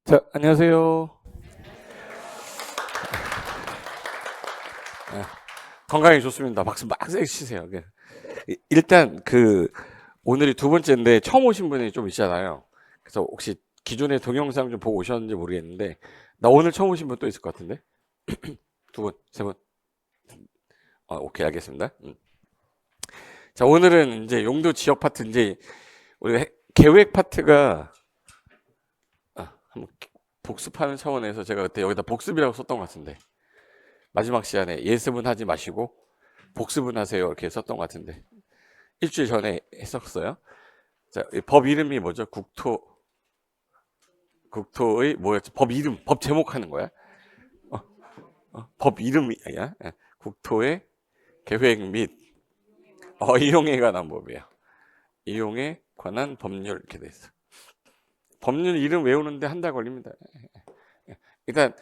자, 안녕하세요. 네, 건강이 좋습니다. 박수 막 세게 치세요. 일단 오늘이 두 번째인데 처음 오신 분이 좀 있잖아요. 그래서 혹시 기존의 동영상 좀 보고 오셨는지 모르겠는데 나 오늘 처음 오신 분 또 있을 것 같은데 두 분, 세 분. 오케이, 알겠습니다. 자, 오늘은 이제 용도 지역 파트 이제 우리 계획 파트가 한번 복습하는 차원에서 제가 그때 여기다 복습이라고 썼던 것 같은데 마지막 시간에 예습은 하지 마시고 복습은 하세요 이렇게 썼던 것 같은데 일주일 전에 했었어요. 자, 법 이름이 뭐죠? 국토의 뭐였지? 법 이름, 법 제목 하는 거야? 법 이름이 아니야? 국토의 계획 및 이용에 관한 법이에요. 이용에 관한 법률 이렇게 돼 있어. 법률 이름 외우는데 한 달 걸립니다. 일단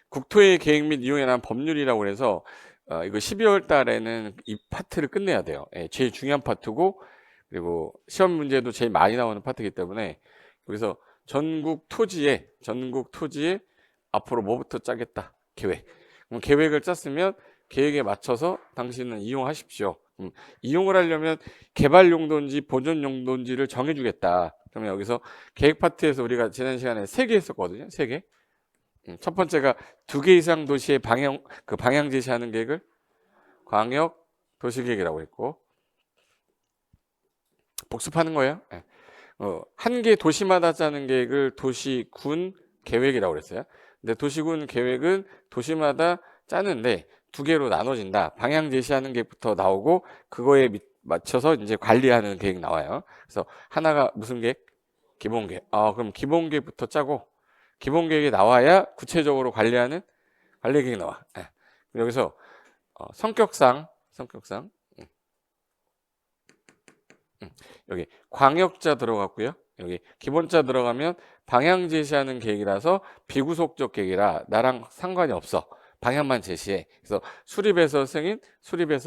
국토의 계획 및 이용에 관한 법률이라고 해서 이거 12월 달에는 이 파트를 끝내야 돼요. 제일 중요한 파트고 그리고 시험 문제도 제일 많이 나오는 파트이기 때문에 여기서 전국 토지에 앞으로 뭐부터 짜겠다 계획. 그럼 계획을 짰으면 계획에 맞춰서 당신은 이용하십시오. 이용을 하려면 개발 용도인지 보존 용도인지를 정해주겠다. 그러면 여기서 계획 파트에서 우리가 지난 시간에 3개 했었거든요. 3개. 첫 번째가 2개 이상 도시의 방향 제시하는 계획을 광역 도시계획이라고 했고 복습하는 거예요. 한 개 도시마다 짜는 계획을 도시군 계획이라고 그랬어요. 근데 도시군 계획은 도시마다 짜는데 2개로 나눠진다. 방향 제시하는 계획부터 나오고 그거에 맞춰서 이제 관리하는 계획 나와요. 그래서 하나가 무슨 계획? 기본 계획. 그럼 기본 계획부터 짜고 기본 계획이 나와야 구체적으로 관리하는 관리 계획이 나와. 여기서 성격상 여기 광역자 들어갔고요. 여기 기본자 들어가면 방향 제시하는 계획이라서 비구속적 계획이라 나랑 상관이 없어. 방향만 제시해. 그래서 수립에서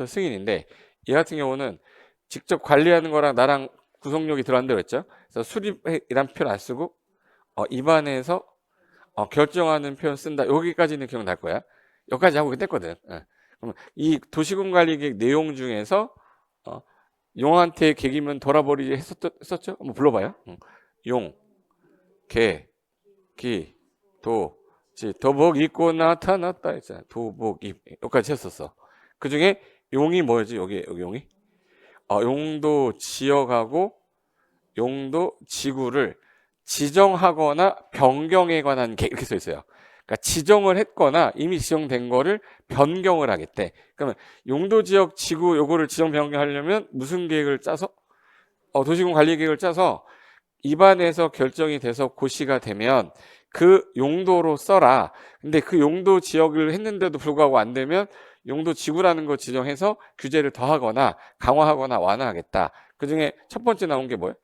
승인인데 이 같은 경우는 직접 관리하는 거랑 나랑 구속력이 들어간다고 했죠. 그래서 수립이란 표현 안 쓰고 입안에서 결정하는 표현 쓴다. 여기까지는 기억날 거야. 여기까지 하고 끝냈거든. 그럼 이 도시군 관리 계획 내용 중에서 용한테 개기면 돌아버리지 했었죠? 한번 불러봐요. 용, 개, 기, 도, 지, 도복 입고 나타났다 했잖아. 도복 입, 여기까지 했었어. 그 중에 용이 뭐였지? 여기 용이? 용도 지역하고 용도 지구를 지정하거나 변경에 관한 계획 이렇게 써 있어요. 그러니까 지정을 했거나 이미 지정된 거를 변경을 하겠대. 그러면 용도 지역 지구 요거를 지정 변경하려면 무슨 계획을 짜서 도시군 관리 계획을 짜서 입안에서 결정이 돼서 고시가 되면 그 용도로 써라. 근데 그 용도 지역을 했는데도 불구하고 안 되면 용도 지구라는 거 지정해서 규제를 더하거나 강화하거나 완화하겠다. 그 중에 첫 번째 나온 게 뭐예요?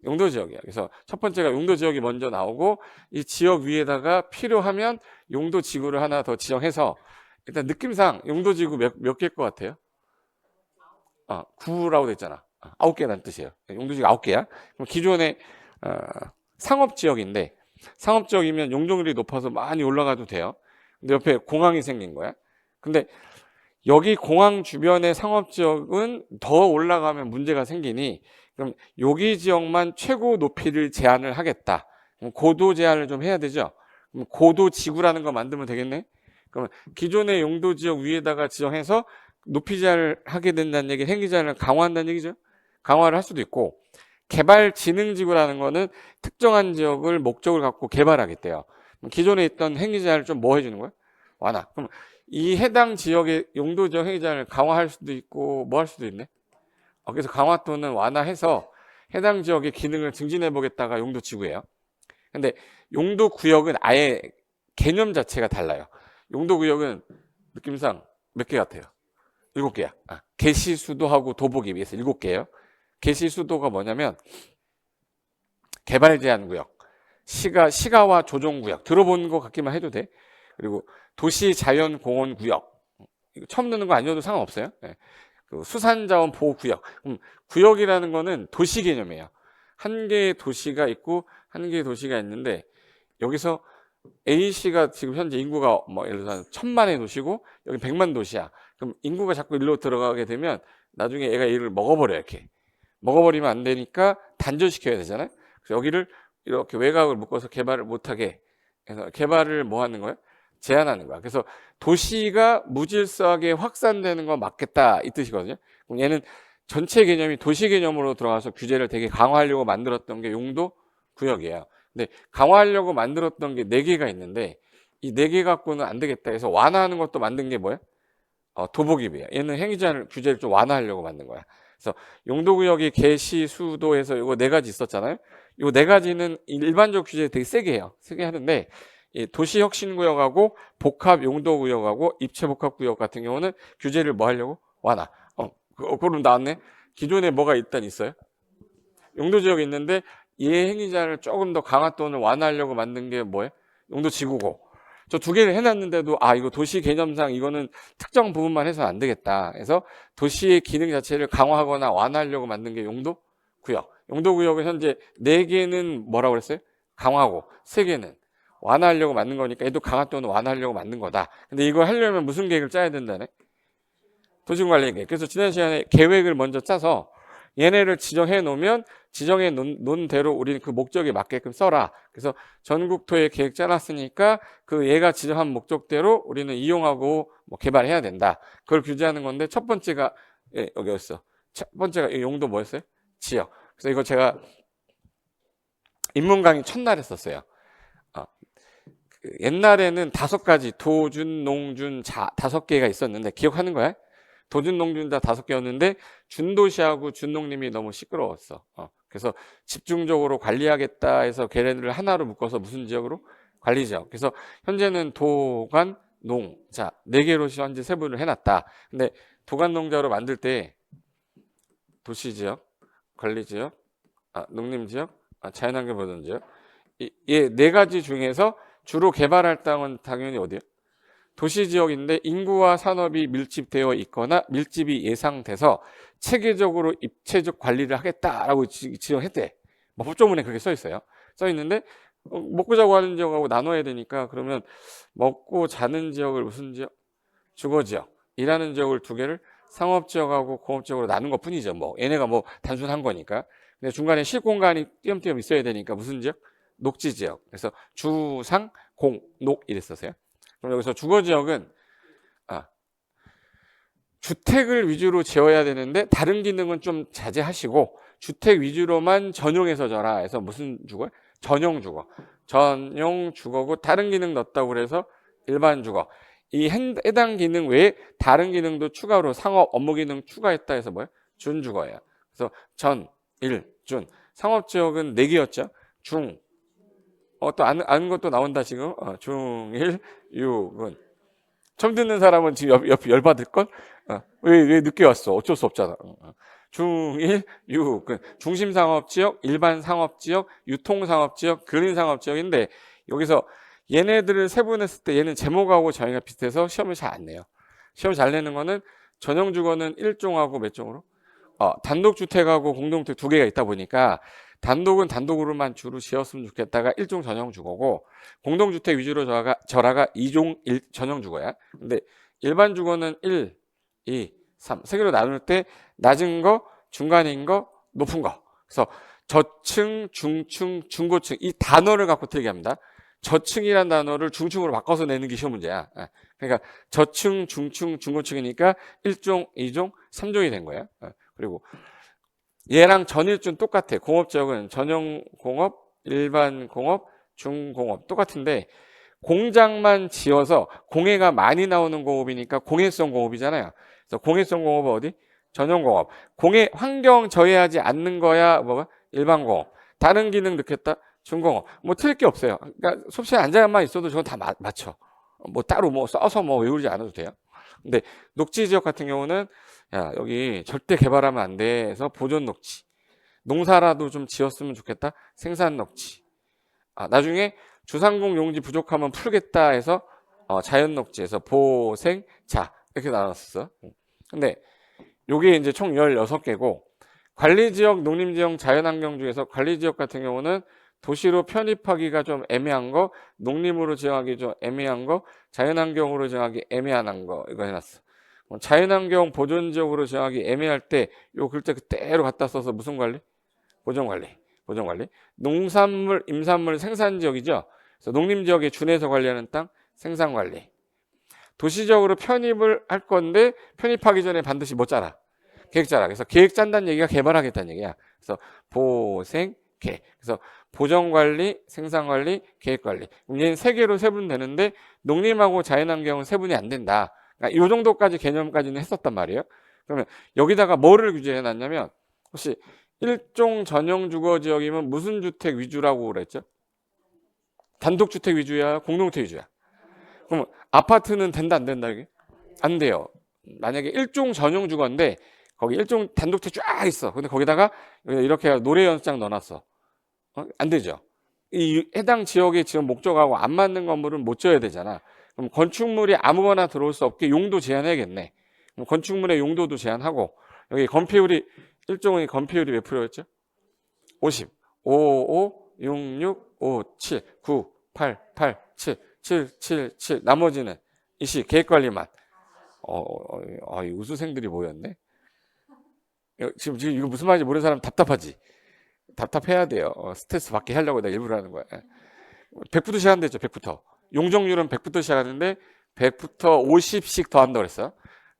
용도 지역이야. 그래서 첫 번째가 용도 지역이 먼저 나오고 이 지역 위에다가 필요하면 용도 지구를 하나 더 지정해서 일단 느낌상 용도 지구 몇 개일 것 같아요? 9라고 돼 있잖아. 9개라는 뜻이에요. 용도 지구 9개야. 그럼 기존의 상업 지역인데 상업 지역이면 용적률이 높아서 많이 올라가도 돼요. 근데 옆에 공항이 생긴 거야. 근데 여기 공항 주변의 상업 지역은 더 올라가면 문제가 생기니 그럼 여기 지역만 최고 높이를 제한을 하겠다. 그럼 고도 제한을 좀 해야 되죠. 그럼 고도 지구라는 거 만들면 되겠네. 그러면 기존의 용도 지역 위에다가 지정해서 높이 제한을 하게 된다는 얘기, 행위 제한을 강화한다는 얘기죠. 강화를 할 수도 있고 개발 진흥 지구라는 거는 특정한 지역을 목적을 갖고 개발하겠대요. 기존에 있던 행위 제한을 좀 뭐 해주는 거야? 완화. 그럼 이 해당 지역의 용도 지역 행위 제한을 강화할 수도 있고 뭐 할 수도 있네. 그래서 강화 또는 완화해서 해당 지역의 기능을 증진해 보겠다가 용도 지구예요. 근데 용도 구역은 아예 개념 자체가 달라요. 용도 구역은 느낌상 몇 개 같아요? 7개야. 개시 수도하고 도보기 위해서 7개예요. 개시 수도가 뭐냐면 개발 제한 구역, 시가와 조정 구역 들어본 거 같기만 해도 돼. 그리고 도시 자연 공원 구역. 이거 처음 듣는 거 아니어도 상관없어요. 수산자원 보호 구역. 구역이라는 거는 도시 개념이에요. 한 개의 도시가 있고 한 개의 도시가 있는데 여기서 A시가 지금 현재 인구가 뭐 예를 들어서 1000만의 도시고 여기 100만 도시야. 그럼 인구가 자꾸 일로 들어가게 되면 나중에 얘가 얘를 먹어버려 이렇게. 먹어버리면 안 되니까 단절시켜야 되잖아요. 그래서 여기를 이렇게 외곽을 묶어서 개발을 못하게 해서 개발을 뭐 하는 거예요? 제한하는 거야. 그래서 도시가 무질서하게 확산되는 건 막겠다 이 뜻이거든요. 그럼 얘는 전체 개념이 도시 개념으로 들어가서 규제를 되게 강화하려고 만들었던 게 용도 구역이에요. 근데 강화하려고 만들었던 게 4개가 있는데 이 4개 갖고는 안 되겠다 해서 완화하는 것도 만든 게 뭐예요? 도보기비예요. 얘는 행위제한 규제를 좀 완화하려고 만든 거야. 그래서 용도구역이 개시, 수도에서 이거 4가지 있었잖아요. 이 4가지는 일반적 규제 되게 세게 해요. 세게 하는데 이 도시혁신구역하고 복합용도구역하고 입체복합구역 같은 경우는 규제를 뭐 하려고? 완화. 그럼 나왔네. 기존에 뭐가 일단 있어요? 용도지역이 있는데 얘 행위자를 조금 더 강화 또는 완화하려고 만든 게 뭐예요? 용도지구고. 저 2개를 해놨는데도 이거 도시 개념상 이거는 특정 부분만 해서는 안 되겠다. 그래서 도시의 기능 자체를 강화하거나 완화하려고 만든 게 용도구역. 용도구역은 현재 4개는 뭐라고 그랬어요? 강화하고 3개는 완화하려고 만든 거니까 얘도 강화 또는 완화하려고 만든 거다. 근데 이거 하려면 무슨 계획을 짜야 된다네? 도시관리 계획. 그래서 지난 시간에 계획을 먼저 짜서 얘네를 지정해 놓으면 지정해 놓은 대로 우리는 그 목적에 맞게끔 써라. 그래서 전국토의 계획 짜놨으니까 그 얘가 지정한 목적대로 우리는 이용하고 뭐 개발해야 된다. 그걸 규제하는 건데 첫 번째가 여기였어. 첫 번째가 용도 뭐였어요? 지역. 그래서 이거 제가 인문 강의 첫날에 썼어요. 옛날에는 5가지 도준, 농준, 자 5개가 있었는데 기억하는 거야? 도준, 농준 다 5개였는데 준도시하고 준농림이 너무 시끄러웠어. 그래서 집중적으로 관리하겠다 해서 걔네들을 하나로 묶어서 무슨 지역으로? 관리지역. 그래서 현재는 도관, 농, 자 4개로 현재 세분을 해놨다. 근데 도관, 농자로 만들 때 도시지역, 관리지역, 농림지역, 자연환경보전지역 이 4가지 중에서 주로 개발할 땅은 당연히 어디예요? 도시지역인데 인구와 산업이 밀집되어 있거나 밀집이 예상돼서 체계적으로 입체적 관리를 하겠다라고 지정했대. 뭐 법조문에 그렇게 써 있어요. 써 있는데 먹고 자고 하는 지역하고 나눠야 되니까 그러면 먹고 자는 지역을 무슨 지역? 주거지역. 일하는 지역을 2개를 상업지역하고 공업지역으로 나눈 것 뿐이죠. 뭐 얘네가 뭐 단순한 거니까. 근데 중간에 실 공간이 띄엄띄엄 있어야 되니까 무슨 지역? 녹지지역. 그래서 주상, 공, 녹 이랬었어요. 그럼 여기서 주거지역은 주택을 위주로 지어야 되는데 다른 기능은 좀 자제하시고 주택 위주로만 전용해서 져라 해서 무슨 주거? 전용 주거. 전용 주거고 다른 기능 넣었다고 그래서 일반 주거. 이 해당 기능 외에 다른 기능도 추가로 상업 업무 기능 추가했다 해서 뭐예요? 준주거예요. 그래서 전, 일, 준. 상업지역은 4개였죠. 중. 또 아는 것도 나온다 지금. 중, 일, 육은. 처음 듣는 사람은 지금 열받을걸? 왜 늦게 왔어? 어쩔 수 없잖아. 중, 일, 육은 중심상업지역, 일반상업지역, 유통상업지역, 근린상업지역인데 여기서 얘네들을 세분했을 때 얘는 제목하고 저희가 비슷해서 시험을 잘 안 내요. 시험 잘 내는 거는 전용주거는 1종하고 몇 종으로? 단독주택하고 공동주택 2개가 있다 보니까 단독은 단독으로만 주로 지었으면 좋겠다가 1종 전용주거고 공동주택 위주로 절하가 2종 전용주거야. 근데 일반 주거는 1, 2, 3 3개로 나눌 때 낮은 거, 중간인 거, 높은 거. 그래서 저층, 중층, 중고층 이 단어를 갖고 틀게 합니다. 저층이란 단어를 중층으로 바꿔서 내는 게 시험 문제야. 그러니까 저층, 중층, 중고층이니까 1종, 2종, 3종이 된 거야. 그리고 얘랑 전일준 똑같아. 공업지역은 전용공업, 일반공업, 중공업 똑같은데 공장만 지어서 공해가 많이 나오는 공업이니까 공해성 공업이잖아요. 그래서 공해성 공업은 어디? 전용공업. 공해 환경 저해하지 않는 거야 뭐가? 일반공업. 다른 기능 넣겠다? 중공업. 뭐 틀릴 게 없어요. 그러니까 수업시간에 앉아만 있어도 저건 다 맞춰. 뭐 따로 뭐 써서 뭐 외우지 않아도 돼요. 근데 녹지 지역 같은 경우는 야 여기 절대 개발하면 안 돼 해서 보존 녹지. 농사라도 좀 지었으면 좋겠다. 생산 녹지. 나중에 주상공 용지 부족하면 풀겠다 해서 자연 녹지에서 보생 자 이렇게 나눴어. 근데 요게 이제 총 16개고 관리지역, 농림지역, 자연환경 중에서 관리지역 같은 경우는 도시로 편입하기가 좀 애매한 거, 농림으로 지정하기 좀 애매한 거, 자연환경으로 지정하기 애매한 거 이거 해놨어. 자연환경 보존지역으로 지정하기 애매할 때 요 글자 그대로 갖다 써서 무슨 관리? 보존관리. 보존관리. 농산물, 임산물 생산지역이죠. 그래서 농림지역에 준해서 관리하는 땅 생산관리. 도시적으로 편입을 할 건데 편입하기 전에 반드시 뭐 짜라? 계획 짜라. 그래서 계획 짠다는 얘기가 개발하겠다는 얘기야. 그래서 보생, 계. 그래서 보전관리, 생산관리, 계획관리. 얘는 세 개로 세분되는데 농림하고 자연환경은 세분이 안 된다. 그러니까 이 정도까지 개념까지는 했었단 말이에요. 그러면 여기다가 뭐를 규제해 놨냐면 혹시 일종 전용 주거 지역이면 무슨 주택 위주라고 그랬죠? 단독주택 위주야, 공동주택 위주야? 그럼 아파트는 된다 안 된다 이게? 안 돼요. 만약에 일종 전용 주거인데 거기 일종 단독주택 쫙 있어. 근데 거기다가 이렇게 노래 연습장 넣어놨어. 안 되죠. 이 해당 지역의 지금 목적하고 안 맞는 건물은 못 지어야 되잖아. 그럼 건축물이 아무거나 들어올 수 없게 용도 제한해야겠네. 그럼 건축물의 용도도 제한하고 여기 건폐율이 일종의 건폐율이 몇 프로였죠? 50, 55, 66, 57, 9, 8, 8, 7, 7, 7, 7 나머지는 이시 계획관리만. 이 우수생들이 모였네. 지금 이거 무슨 말인지 모르는 사람 답답하지? 답답해야 돼요. 스트레스 받게 하려고 내가 일부러 하는 거야. 100부터 시작한댔죠. 100부터. 용적률은 100부터 시작하는데 100부터 50씩 더 한다고 그랬어요.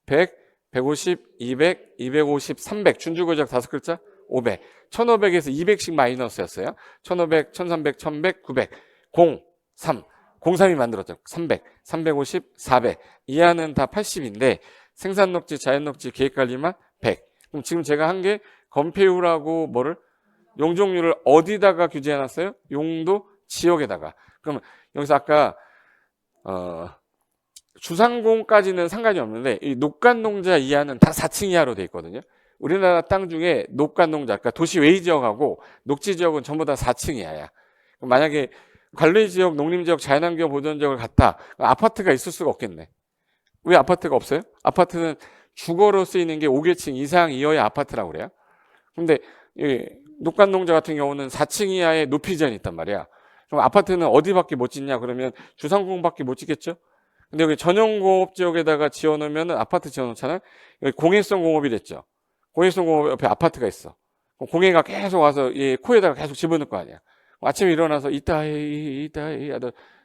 100, 150, 200, 250, 300 준주거적 5글자 500. 1500에서 200씩 마이너스였어요. 1500, 1300, 1100, 900 0, 3 03이 만들었죠. 300, 350, 400 이하는 다 80인데 생산녹지, 자연녹지, 계획관리만 100. 그럼 지금 제가 한 게 건폐율하고 뭐를 용적률을 어디다가 규제해놨어요? 용도 지역에다가. 그러면 여기서 아까 주상공까지는 상관이 없는데 이 녹간농자 이하는 다 4층 이하로 돼 있거든요. 우리나라 땅 중에 녹간농자, 그러니까 도시 외의 지역하고 녹지 지역은 전부 다 4층 이하야. 만약에 관리지역, 농림지역, 자연환경 보존지역을 갖다 아파트가 있을 수가 없겠네. 왜 아파트가 없어요? 아파트는 주거로 쓰이는 게 5계층 이상이어야 아파트라고 그래요. 근데 이 녹간농자 같은 경우는 4층 이하의 높이 제한이 있단 말이야. 그럼 아파트는 어디밖에 못 짓냐? 그러면 주상공밖에 못 짓겠죠? 근데 여기 전용공업지역에다가 지어놓으면 아파트 지어놓잖아요. 여기 공해성 공업이 됐죠. 공해성 공업 옆에 아파트가 있어. 공해가 계속 와서 이 코에다가 계속 집어넣을 거 아니야. 아침에 일어나서 이따 해,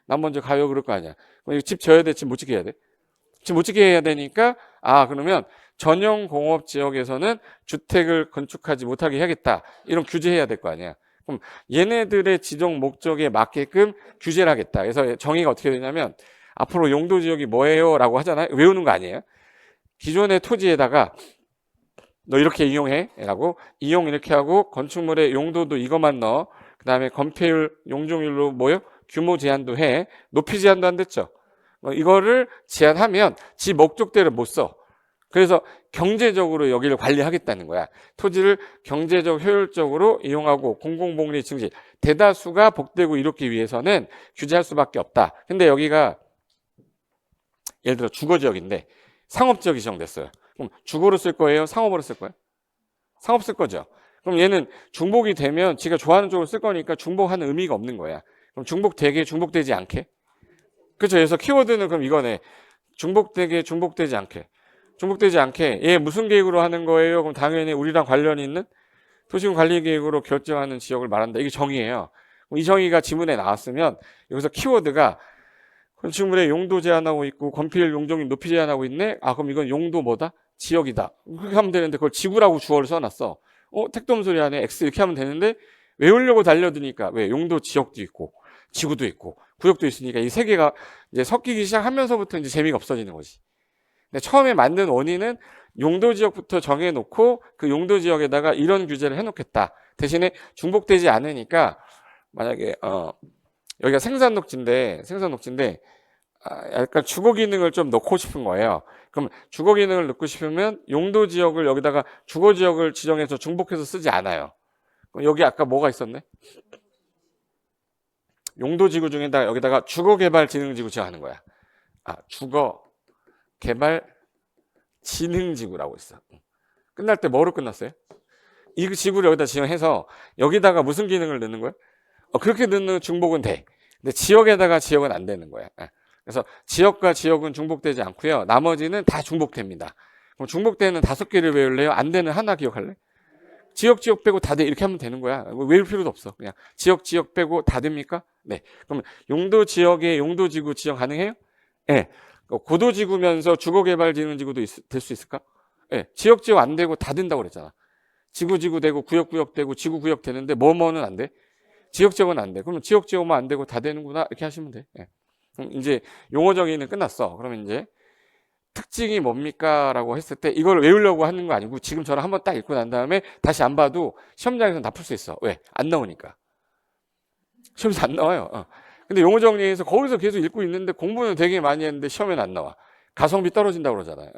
난 먼저 가요 그럴 거 아니야. 그럼 집 지어야 돼? 집 못 짓게 해야 돼? 집 못 짓게 해야 되니까 그러면 전용 공업 지역에서는 주택을 건축하지 못하게 해야겠다. 이런 규제해야 될 거 아니야. 그럼 얘네들의 지정 목적에 맞게끔 규제를 하겠다. 그래서 정의가 어떻게 되냐면 앞으로 용도 지역이 뭐예요? 라고 하잖아요. 외우는 거 아니에요. 기존의 토지에다가 너 이렇게 이용해 라고 이용 이렇게 하고 건축물의 용도도 이것만 넣어. 그 다음에 건폐율, 용적률로 뭐요? 규모 제한도 해. 높이 제한도 안 됐죠. 이거를 제한하면 지 목적대로 못 써. 그래서 경제적으로 여기를 관리하겠다는 거야. 토지를 경제적 효율적으로 이용하고 공공복리 증진. 대다수가 복되고 이루기 위해서는 규제할 수밖에 없다. 근데 여기가 예를 들어 주거지역인데 상업지역이 지정됐어요. 그럼 주거로 쓸 거예요? 상업으로 쓸 거예요? 상업 쓸 거죠. 그럼 얘는 중복이 되면 지가 좋아하는 쪽으로 쓸 거니까 중복하는 의미가 없는 거야. 그럼 중복되게, 중복되지 않게. 그렇죠. 그래서 키워드는 그럼 이거네. 중복되게, 중복되지 않게. 중복되지 않게. 얘 무슨 계획으로 하는 거예요? 그럼 당연히 우리랑 관련이 있는 도시군 관리 계획으로 결정하는 지역을 말한다. 이게 정의예요. 이 정의가 지문에 나왔으면 여기서 키워드가 건축물의 용도 제한하고 있고 건폐율 용적률 높이 제한하고 있네. 그럼 이건 용도 뭐다? 지역이다. 그렇게 하면 되는데 그걸 지구라고 주어를 써놨어. 택도 소리 안에 X 이렇게 하면 되는데 외우려고 달려드니까 왜 용도 지역도 있고 지구도 있고 구역도 있으니까 이 세 개가 이제 섞이기 시작하면서부터 이제 재미가 없어지는 거지. 근데 처음에 만든 원인은 용도 지역부터 정해놓고 그 용도 지역에다가 이런 규제를 해놓겠다. 대신에 중복되지 않으니까 만약에 여기가 생산녹지인데 약간 주거 기능을 좀 넣고 싶은 거예요. 그럼 주거 기능을 넣고 싶으면 용도 지역을 여기다가 주거 지역을 지정해서 중복해서 쓰지 않아요. 그럼 여기 아까 뭐가 있었네? 용도 지구 중에다가 여기다가 주거 개발 지능 지구 지정하는 거야. 주거 개발 지능 지구라고 있어. 끝날 때 뭐로 끝났어요? 이 지구를 여기다 지정해서 여기다가 무슨 기능을 넣는 거야? 그렇게 넣는 중복은 돼. 근데 지역에다가 지역은 안 되는 거야. 그래서 지역과 지역은 중복되지 않고요. 나머지는 다 중복됩니다. 그럼 중복되는 5개를 외울래요? 안 되는 하나 기억할래? 지역 빼고 다 돼. 이렇게 하면 되는 거야. 외울 필요도 없어. 그냥 지역 빼고 다 됩니까? 네. 그럼 용도 지역에 용도지구 지정 가능해요? 네. 고도지구면서 주거개발진흥지구도 될 수 있을까? 네. 지역 안 되고 다 된다고 그랬잖아. 지구 되고 구역 되고 지구 되는데 뭐는 안 돼? 지역은 안 돼. 그러면 지역만 안 되고 다 되는구나. 이렇게 하시면 돼. 네. 그럼 이제 용어 정의는 끝났어. 그러면 이제 특징이 뭡니까? 라고 했을 때 이걸 외우려고 하는 거 아니고 지금처럼 한번 딱 읽고 난 다음에 다시 안 봐도 시험장에서는 다 풀 수 있어. 왜? 안 나오니까. 시험에서 안 나와요. 근데 용어 정리해서 거기서 계속 읽고 있는데 공부는 되게 많이 했는데 시험에는 안 나와. 가성비 떨어진다고 그러잖아요.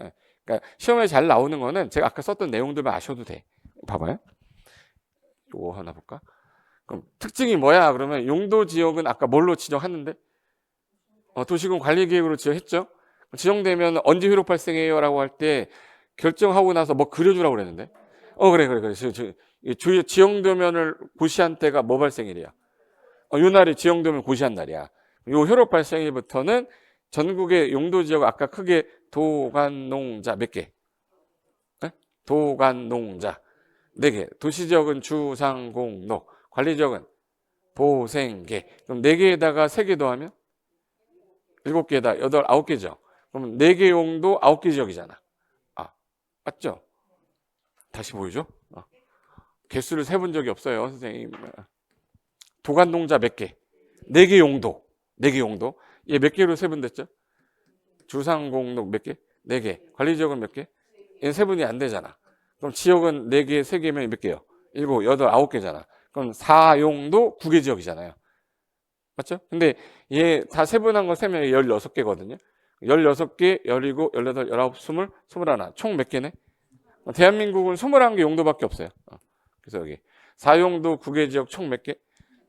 그러니까 시험에 잘 나오는 거는 제가 아까 썼던 내용들만 아셔도 돼. 봐봐요. 요거 하나 볼까? 그럼 특징이 뭐야? 그러면 용도 지역은 아까 뭘로 지정하는데? 도시군 관리계획으로 지정했죠? 지정되면 언제 효력 발생해요? 라고 할 때 결정하고 나서 뭐 그려주라고 그랬는데? 그래. 지정되면을 고시한 때가 뭐 발생일이야? 요 날이 지정되면 고시한 날이야. 요 효력 발생일부터는 전국의 용도 지역 아까 크게 도관농자 몇 개? 네? 도관농자 4개. 도시지역은 주상공로, 관리지역은 보생계. 그럼 4개에다가 3개 더하면 7개에다 9개죠. 그럼 4개 용도 9개 지역이잖아. 맞죠? 다시 보여줘. 개수를 세본 적이 없어요, 선생님. 도관농자 몇 개? 4개 용도. 4개 용도. 얘 몇 개로 세분됐죠? 주상공로 몇 개? 4개. 관리지역은 몇 개? 얘 세분이 안 되잖아. 그럼 지역은 4개, 3개면 몇 개요? 7, 8, 9개잖아. 그럼 4용도 9개 지역이잖아요. 맞죠? 근데 얘 다 세분한 거 세면 16개거든요. 16개, 17, 18, 19, 20, 21. 총 몇 개네? 대한민국은 21개 용도밖에 없어요. 그래서 여기 4용도 9개 지역 총 몇 개?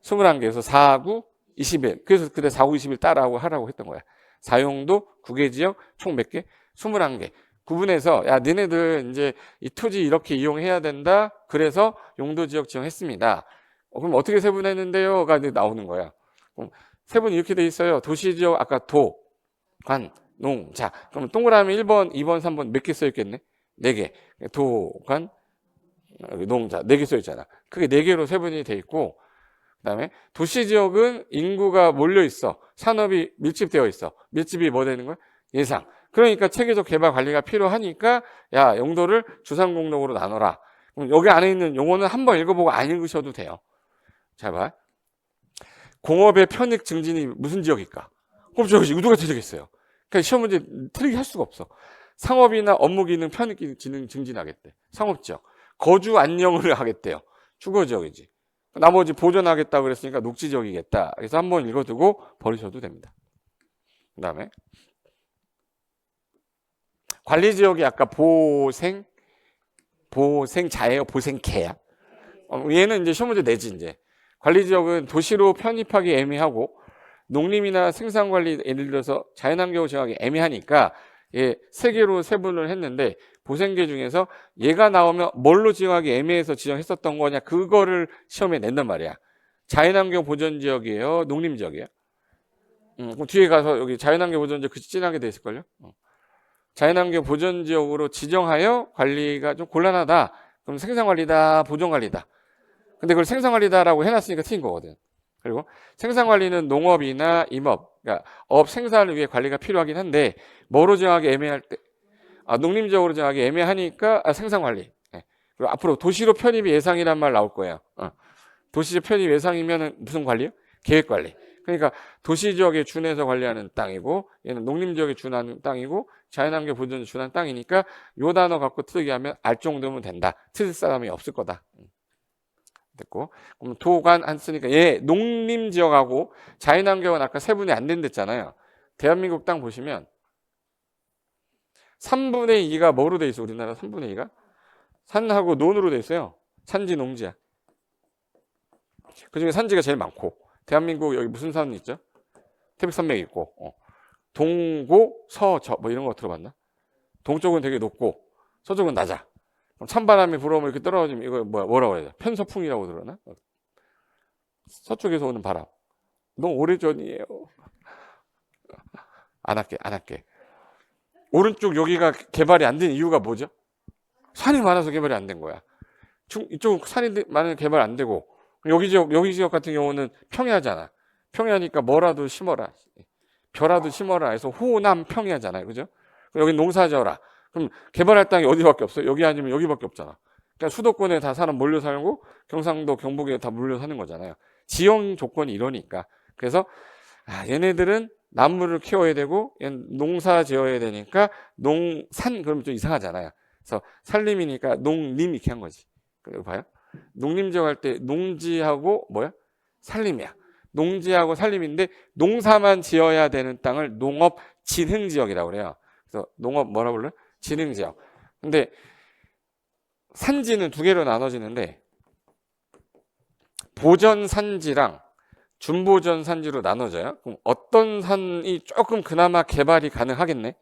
21개에서 4, 9, 21. 그래서 그때 4, 9, 21 따라하고 하라고 했던 거야. 4용도 9개 지역 총 몇 개? 21개. 구분해서 야 너네들 이제 이 토지 이렇게 이용해야 된다. 그래서 용도 지역 지정했습니다. 그럼 어떻게 세분했는데요? 가 나오는 거야. 세분이 이렇게 돼 있어요. 도시 지역 아까 도, 관, 농. 자, 그럼 동그라미 1번, 2번, 3번 몇 개 써 있겠네? 4개. 도, 관, 농자 4개 써 있잖아. 그게 4개로 세분이 돼 있고 그다음에 도시 지역은 인구가 몰려 있어. 산업이 밀집되어 있어. 밀집이 뭐 되는 거야? 예상. 그러니까 체계적 개발 관리가 필요하니까 야 용도를 주상공록으로 나눠라. 그럼 여기 안에 있는 용어는 한번 읽어보고 안 읽으셔도 돼요. 잘 봐. 공업의 편익 증진이 무슨 지역일까? 그럼 저기 누가 되겠어요? 그러니까 시험 문제 틀리게 할 수가 없어. 상업이나 업무 기능 편익 기능 증진하겠대. 상업지역. 거주 안녕을 하겠대요. 주거지역이지. 나머지 보존하겠다 그랬으니까 녹지지역이겠다. 그래서 한번 읽어두고 버리셔도 됩니다. 그 다음에 관리지역이 아까 보생자예요? 보생개야? 얘는 이제 시험 문제 내지 이제. 관리지역은 도시로 편입하기 애매하고 농림이나 생산관리 예를 들어서 자연환경 정하기 애매하니까 얘 3개로 세분을 했는데 보생계 중에서 얘가 나오면 뭘로 지정하기 애매해서 지정했었던 거냐 그거를 시험에 낸단 말이야. 자연환경 보전지역이에요? 농림지역이에요? 그럼 뒤에 가서 여기 자연환경 보전지역 그 진하게 돼 있을걸요? 자연환경 보전지역으로 지정하여 관리가 좀 곤란하다. 그럼 생산관리다, 보존관리다. 근데 그걸 생산관리다라고 해놨으니까 틀린 거거든. 그리고 생산관리는 농업이나 임업, 그러니까 업 생산을 위해 관리가 필요하긴 한데 뭐로 정하기 애매할 때 농림지역으로 정하기 애매하니까 생산관리. 그리고 앞으로 도시로 편입이 예상이란 말 나올 거예요. 도시적 편입 예상이면 무슨 관리요? 계획관리. 그러니까 도시지역에 준해서 관리하는 땅이고 얘는 농림지역에 준하는 땅이고 자연환경 보존에 준하는 땅이니까 요 단어 갖고 틀게 하면 알 정도면 된다. 틀릴 사람이 없을 거다. 됐고 그럼 도관 안 쓰니까 얘 농림지역하고 자연환경은 아까 세분이 안 된댔잖아요. 대한민국 땅 보시면 3분의 2가 뭐로 돼 있어? 우리나라 3분의 2가? 산하고 논으로 돼 있어요. 산지 농지야. 그중에 산지가 제일 많고 대한민국 여기 무슨 산 있죠? 태백산맥 있고 동고, 서저 뭐 이런 거 들어봤나? 동쪽은 되게 높고 서쪽은 낮아. 그럼 찬바람이 불어오면 이렇게 떨어지면 이거 뭐라고 해야 돼? 편서풍이라고 그러나? 서쪽에서 오는 바람. 너무 오래전이에요. 안 할게. 오른쪽 여기가 개발이 안 된 이유가 뭐죠? 산이 많아서 개발이 안 된 거야. 이쪽 산이 많은 개발 안 되고, 여기 지역 같은 경우는 평야잖아. 평야니까 뭐라도 심어라. 벼라도 심어라 해서 호남 평야잖아요. 그죠? 여기 농사 지어라. 그럼 개발할 땅이 어디밖에 없어요? 여기 아니면 여기밖에 없잖아. 그러니까 수도권에 다 사람 몰려 살고 경상도, 경북에 다 몰려 사는 거잖아요. 지형 조건이 이러니까. 그래서 얘네들은 나무를 키워야 되고 농사 지어야 되니까 농산 그러면 좀 이상하잖아요. 그래서 산림이니까 농림 이렇게 한 거지. 여기 봐요. 농림 지역할 때 농지하고 뭐야? 산림이야. 농지하고 산림인데 농사만 지어야 되는 땅을 농업 진흥 지역이라고 그래요. 그래서 농업 뭐라 불러요? 진흥 지역. 근데 산지는 두 개로 나눠지는데 보전 산지랑 준보전 산지로 나눠져요. 그럼 어떤 산이 조금 그나마 개발이 가능하겠네?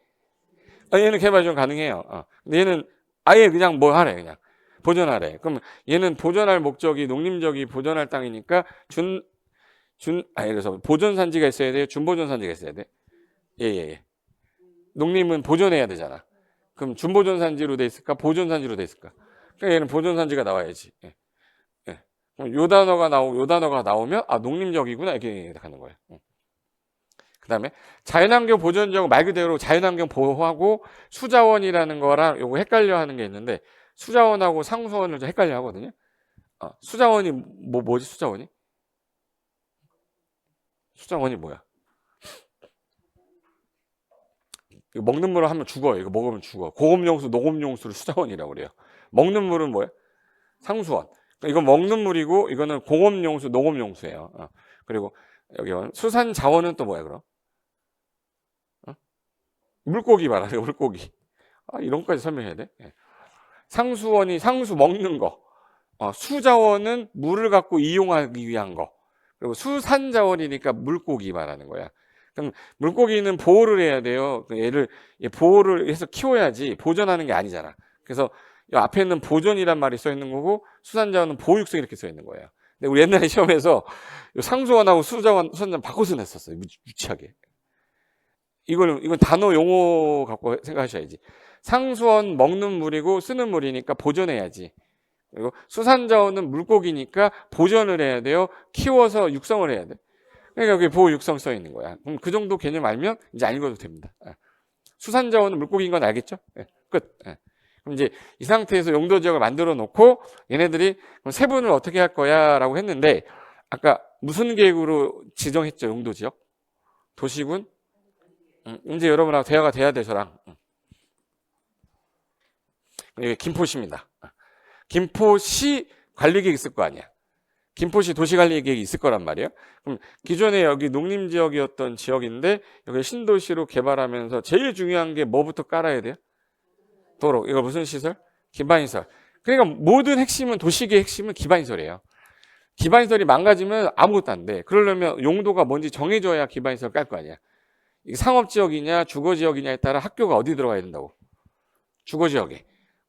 얘는 개발이 좀 가능해요. 근데 얘는 아예 그냥 뭐 하래, 그냥. 보전하래. 그럼 얘는 보전할 목적이 농림적이 보전할 땅이니까 그래서 보전 산지가 있어야 돼요? 준보전 산지가 있어야 돼? 예. 농림은 보전해야 되잖아. 그럼 준보전 산지로 돼 있을까? 보전 산지로 돼 있을까? 그러니까 얘는 보전 산지가 나와야지. 예. 그럼 요 단어가 나오면 농림적이구나 이렇게 하는 거예요. 그 다음에 자연환경 보전지역 말 그대로 자연환경 보호하고 수자원이라는 거랑 요거 헷갈려 하는 게 있는데 수자원하고 상수원을 좀 헷갈려 하거든요. 수자원이 뭐지 수자원이? 수자원이 뭐야? 이거 먹는 물을 하면 죽어요. 이거 먹으면 죽어. 고급용수, 녹음용수를 수자원이라고 그래요. 먹는 물은 뭐야? 상수원. 이건 먹는 물이고 이거는 공업용수, 녹음용수예요. 그리고 여기 수산 자원은 또 뭐야 그럼? 물고기 말하세요. 물고기. 이런 것까지 설명해야 돼. 상수원이 상수 먹는 거. 수자원은 물을 갖고 이용하기 위한 거. 그리고 수산자원이니까 물고기 말하는 거야. 그럼 물고기는 보호를 해야 돼요. 얘를 보호를 해서 키워야지 보존하는 게 아니잖아. 그래서 이 앞에 있는 보존이란 말이 써 있는 거고 수산자원은 보육성 이렇게 써 있는 거예요. 근데 우리 옛날에 시험에서 상수원하고 수자원 바꿔서 냈었어요. 유치하게. 이건 단어 용어 갖고 생각하셔야지. 상수원 먹는 물이고 쓰는 물이니까 보존해야지. 그리고 수산자원은 물고기니까 보존을 해야 돼요. 키워서 육성을 해야 돼. 그러니까 여기 보호 육성 써 있는 거야. 그럼 그 정도 개념 알면 이제 안 읽어도 됩니다. 수산자원은 물고기인 건 알겠죠? 끝. 그럼 이제 이 상태에서 용도 지역을 만들어 놓고 얘네들이 그럼 세분을 어떻게 할 거야 라고 했는데 아까 무슨 계획으로 지정했죠? 용도 지역? 도시군? 이제 여러분하고 대화가 돼야 돼 저랑. 이게 김포시입니다. 김포시 관리계획 있을 거 아니야. 김포시 도시관리계획이 있을 거란 말이에요. 그럼 기존에 여기 농림지역이었던 지역인데 여기 신도시로 개발하면서 제일 중요한 게 뭐부터 깔아야 돼요? 도로. 이거 무슨 시설? 기반시설. 그러니까 모든 핵심은 도시계획 핵심은 기반시설이에요. 기반시설이 망가지면 아무것도 안 돼. 그러려면 용도가 뭔지 정해줘야 기반시설 깔 거 아니야. 이게 상업지역이냐 주거지역이냐에 따라 학교가 어디 들어가야 된다고. 주거지역에.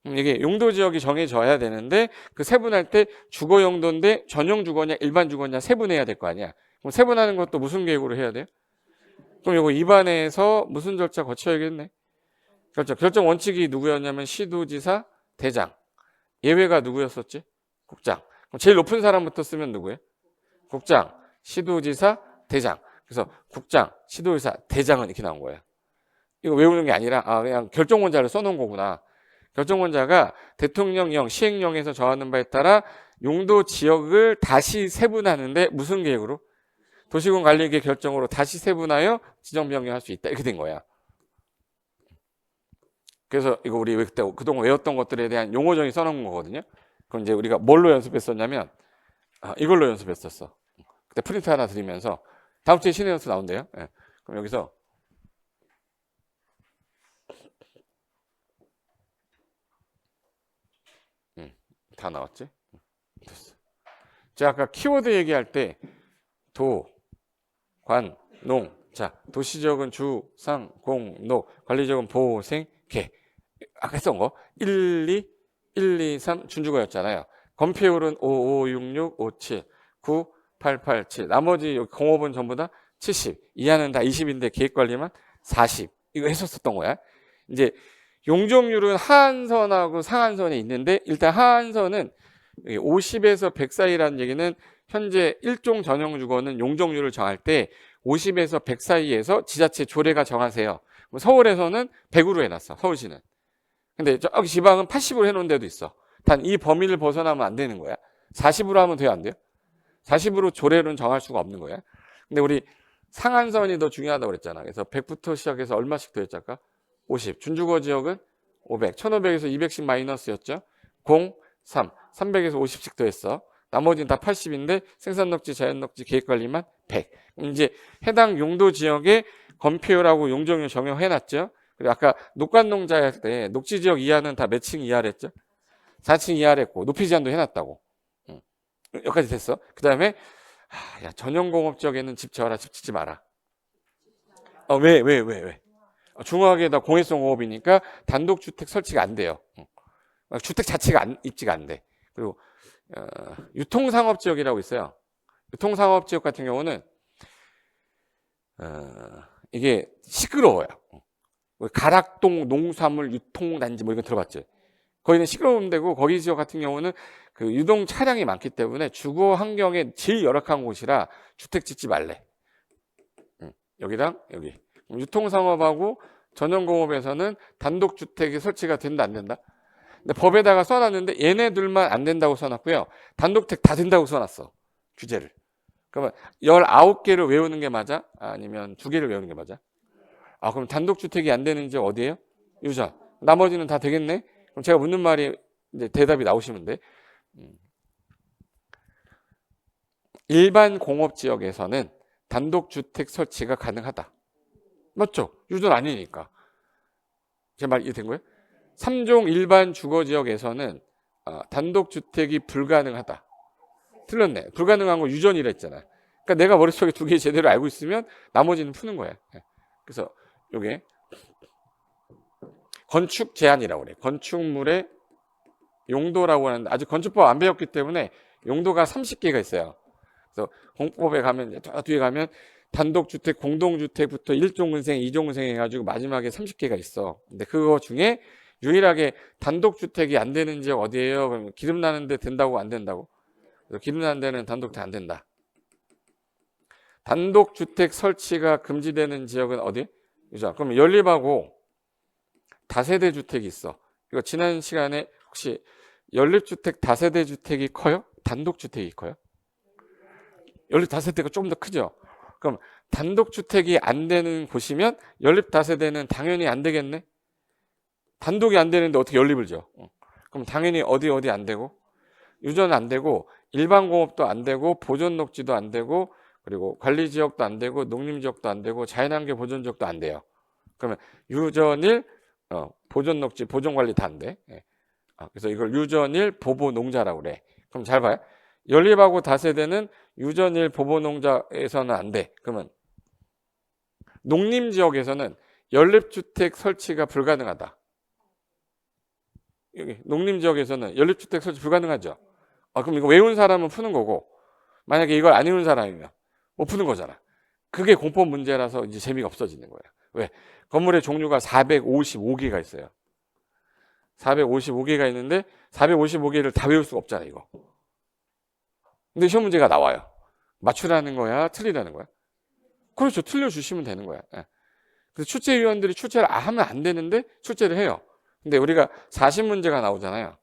이게 용도지역이 정해져야 되는데 그 세분할 때 주거용도인데 전용주거냐 일반 주거냐 세분해야 될 거 아니야. 그럼 세분하는 것도 무슨 계획으로 해야 돼요? 그럼 이거 입안에서 무슨 절차 거쳐야겠네. 그렇죠. 결정 원칙이 누구였냐면 시도지사, 대장. 예외가 누구였었지? 국장. 그럼 제일 높은 사람부터 쓰면 누구예요? 국장, 시도지사, 대장. 그래서 국장, 시도지사, 대장은 이렇게 나온 거예요. 이거 외우는 게 아니라 그냥 결정권자를 써놓은 거구나. 결정권자가 대통령령, 시행령에서 정하는 바에 따라 용도 지역을 다시 세분하는데 무슨 계획으로? 도시군 관리계획 결정으로 다시 세분하여 지정 변경할 수 있다. 이렇게 된 거야. 그래서 이거 우리 그때 그동안 외웠던 것들에 대한 용어정의 써놓은 거거든요. 그럼 이제 우리가 뭘로 연습했었냐면 이걸로 연습했었어. 그때 프린트 하나 드리면서 다음 주에 신의 연습 나온대요. 그럼 여기서 다 나왔지? 됐어. 제가 아까 키워드 얘기할 때 도, 관, 농. 자, 도시지역은 주, 상, 공, 노. 관리지역은 보, 생, 개. 아까 했던 거 1, 3 준주거였잖아요. 건폐율은 5, 5, 6, 6, 5, 7, 9, 8, 8, 7. 나머지 여기 공업은 전부 다 70. 이하는 다 20인데 계획관리만 40. 이거 했었던 거야. 이제 용적률은 하한선하고 상한선이 있는데 일단 하한선은 50에서 100 사이라는 얘기는 현재 일종 전용 주거는 용적률을 정할 때 50에서 100 사이에서 지자체 조례가 정하세요. 서울에서는 100으로 해놨어. 서울시는. 근데 저기 지방은 80으로 해놓은 데도 있어. 단 이 범위를 벗어나면 안 되는 거야. 40으로 하면 돼요, 안 돼요? 40으로 조례는 정할 수가 없는 거야. 근데 우리 상한선이 더 중요하다고 그랬잖아. 그래서 100부터 시작해서 얼마씩 더했을까? 50. 준주거 지역은 500. 1500에서 200씩 마이너스였죠. 0, 3. 300에서 50씩 더했어. 나머지는 다 80인데 생산녹지, 자연녹지, 계획관리만 100. 이제 해당 용도 지역에 건폐율하고 용적률 정형해놨죠. 그리고 아까 녹간농자 할 때 녹지 지역 이하는 다 몇 층 이하를 했죠? 4층 이하를 했고 높이 제한도 해놨다고. 여기까지 됐어. 그 다음에 야, 전용공업 지역에는 집 지어라, 집 짓지 마라. 왜? 중화하게다 공해성 공업이니까 단독주택 설치가 안 돼요. 주택 자체가 입지가 안 돼. 그리고 유통상업지역이라고 있어요. 유통상업지역 같은 경우는 이게 시끄러워요. 가락동 농수산물 유통단지 뭐 이거 들어봤지? 거기는 시끄러운 데고 거기 지역 같은 경우는 그 유동 차량이 많기 때문에 주거 환경에 제일 열악한 곳이라 주택 짓지 말래. 여기랑 여기. 유통상업하고 전용공업에서는 단독주택이 설치가 된다 안 된다? 근데 법에다가 써놨는데 얘네들만 안 된다고 써놨고요. 단독주택 다 된다고 써놨어. 규제를. 그러면 19개를 외우는 게 맞아? 아니면 2개를 외우는 게 맞아? 그럼 단독주택이 안 되는 지역 어디예요? 유전. 나머지는 다 되겠네? 그럼 제가 묻는 말이 이제 대답이 나오시면 돼. 일반 공업지역에서는 단독주택 설치가 가능하다. 맞죠? 유전 아니니까. 제 말 이해된 거예요? 3종 일반 주거지역에서는 단독주택이 불가능하다. 틀렸네. 불가능한 거 유전이라 했잖아. 그러니까 내가 머릿속에 2개 제대로 알고 있으면 나머지는 푸는 거야. 그래서 요게 건축 제한이라고 그래. 건축물의 용도라고 하는데 아직 건축법 안 배웠기 때문에 용도가 30개가 있어요. 그래서 공법에 가면 저 뒤에 가면 단독주택, 공동주택부터 1종근생, 2종근생 해가지고 마지막에 30개가 있어. 근데 그거 중에 유일하게 단독주택이 안 되는 지역 어디예요? 그러면 기름 나는데 된다고 안 된다고? 그래서 기름 나는 데는 단독주택 안 된다. 단독주택 설치가 금지되는 지역은 어디? 그죠? 그럼 연립하고 다세대 주택이 있어. 이거 지난 시간에 혹시 연립주택 다세대 주택이 커요? 단독주택이 커요? 연립 다세대가 조금 더 크죠? 그럼 단독주택이 안 되는 곳이면 연립 다세대는 당연히 안 되겠네? 단독이 안 되는데 어떻게 연립을 지어? 그럼 당연히 어디 안 되고 유전 안 되고 일반 공업도 안 되고 보존 녹지도 안 되고 그리고 관리 지역도 안 되고 농림 지역도 안 되고 자연환경 보존 지역도 안 돼요. 그러면 유전일 보존 녹지 보존 관리 다 안 돼. 그래서 이걸 유전일 보보 농자라고 그래. 그럼 잘 봐요. 연립하고 다세대는 유전일 보보 농자에서는 안 돼. 그러면 농림 지역에서는 연립주택 설치가 불가능하다. 여기 농림 지역에서는 연립주택 설치 불가능하죠. 그럼 이거 외운 사람은 푸는 거고 만약에 이걸 안 외운 사람이면 못 푸는 거잖아. 그게 공법 문제라서 이제 재미가 없어지는 거예요. 왜? 건물의 종류가 455개가 있어요. 455개가 있는데 455개를 다 외울 수가 없잖아 이거. 근데 시험 문제가 나와요. 맞추라는 거야? 틀리라는 거야? 그렇죠. 틀려주시면 되는 거야. 그래서 출제위원들이 출제를 하면 안 되는데 출제를 해요. 근데 우리가 40문제가 나오잖아요.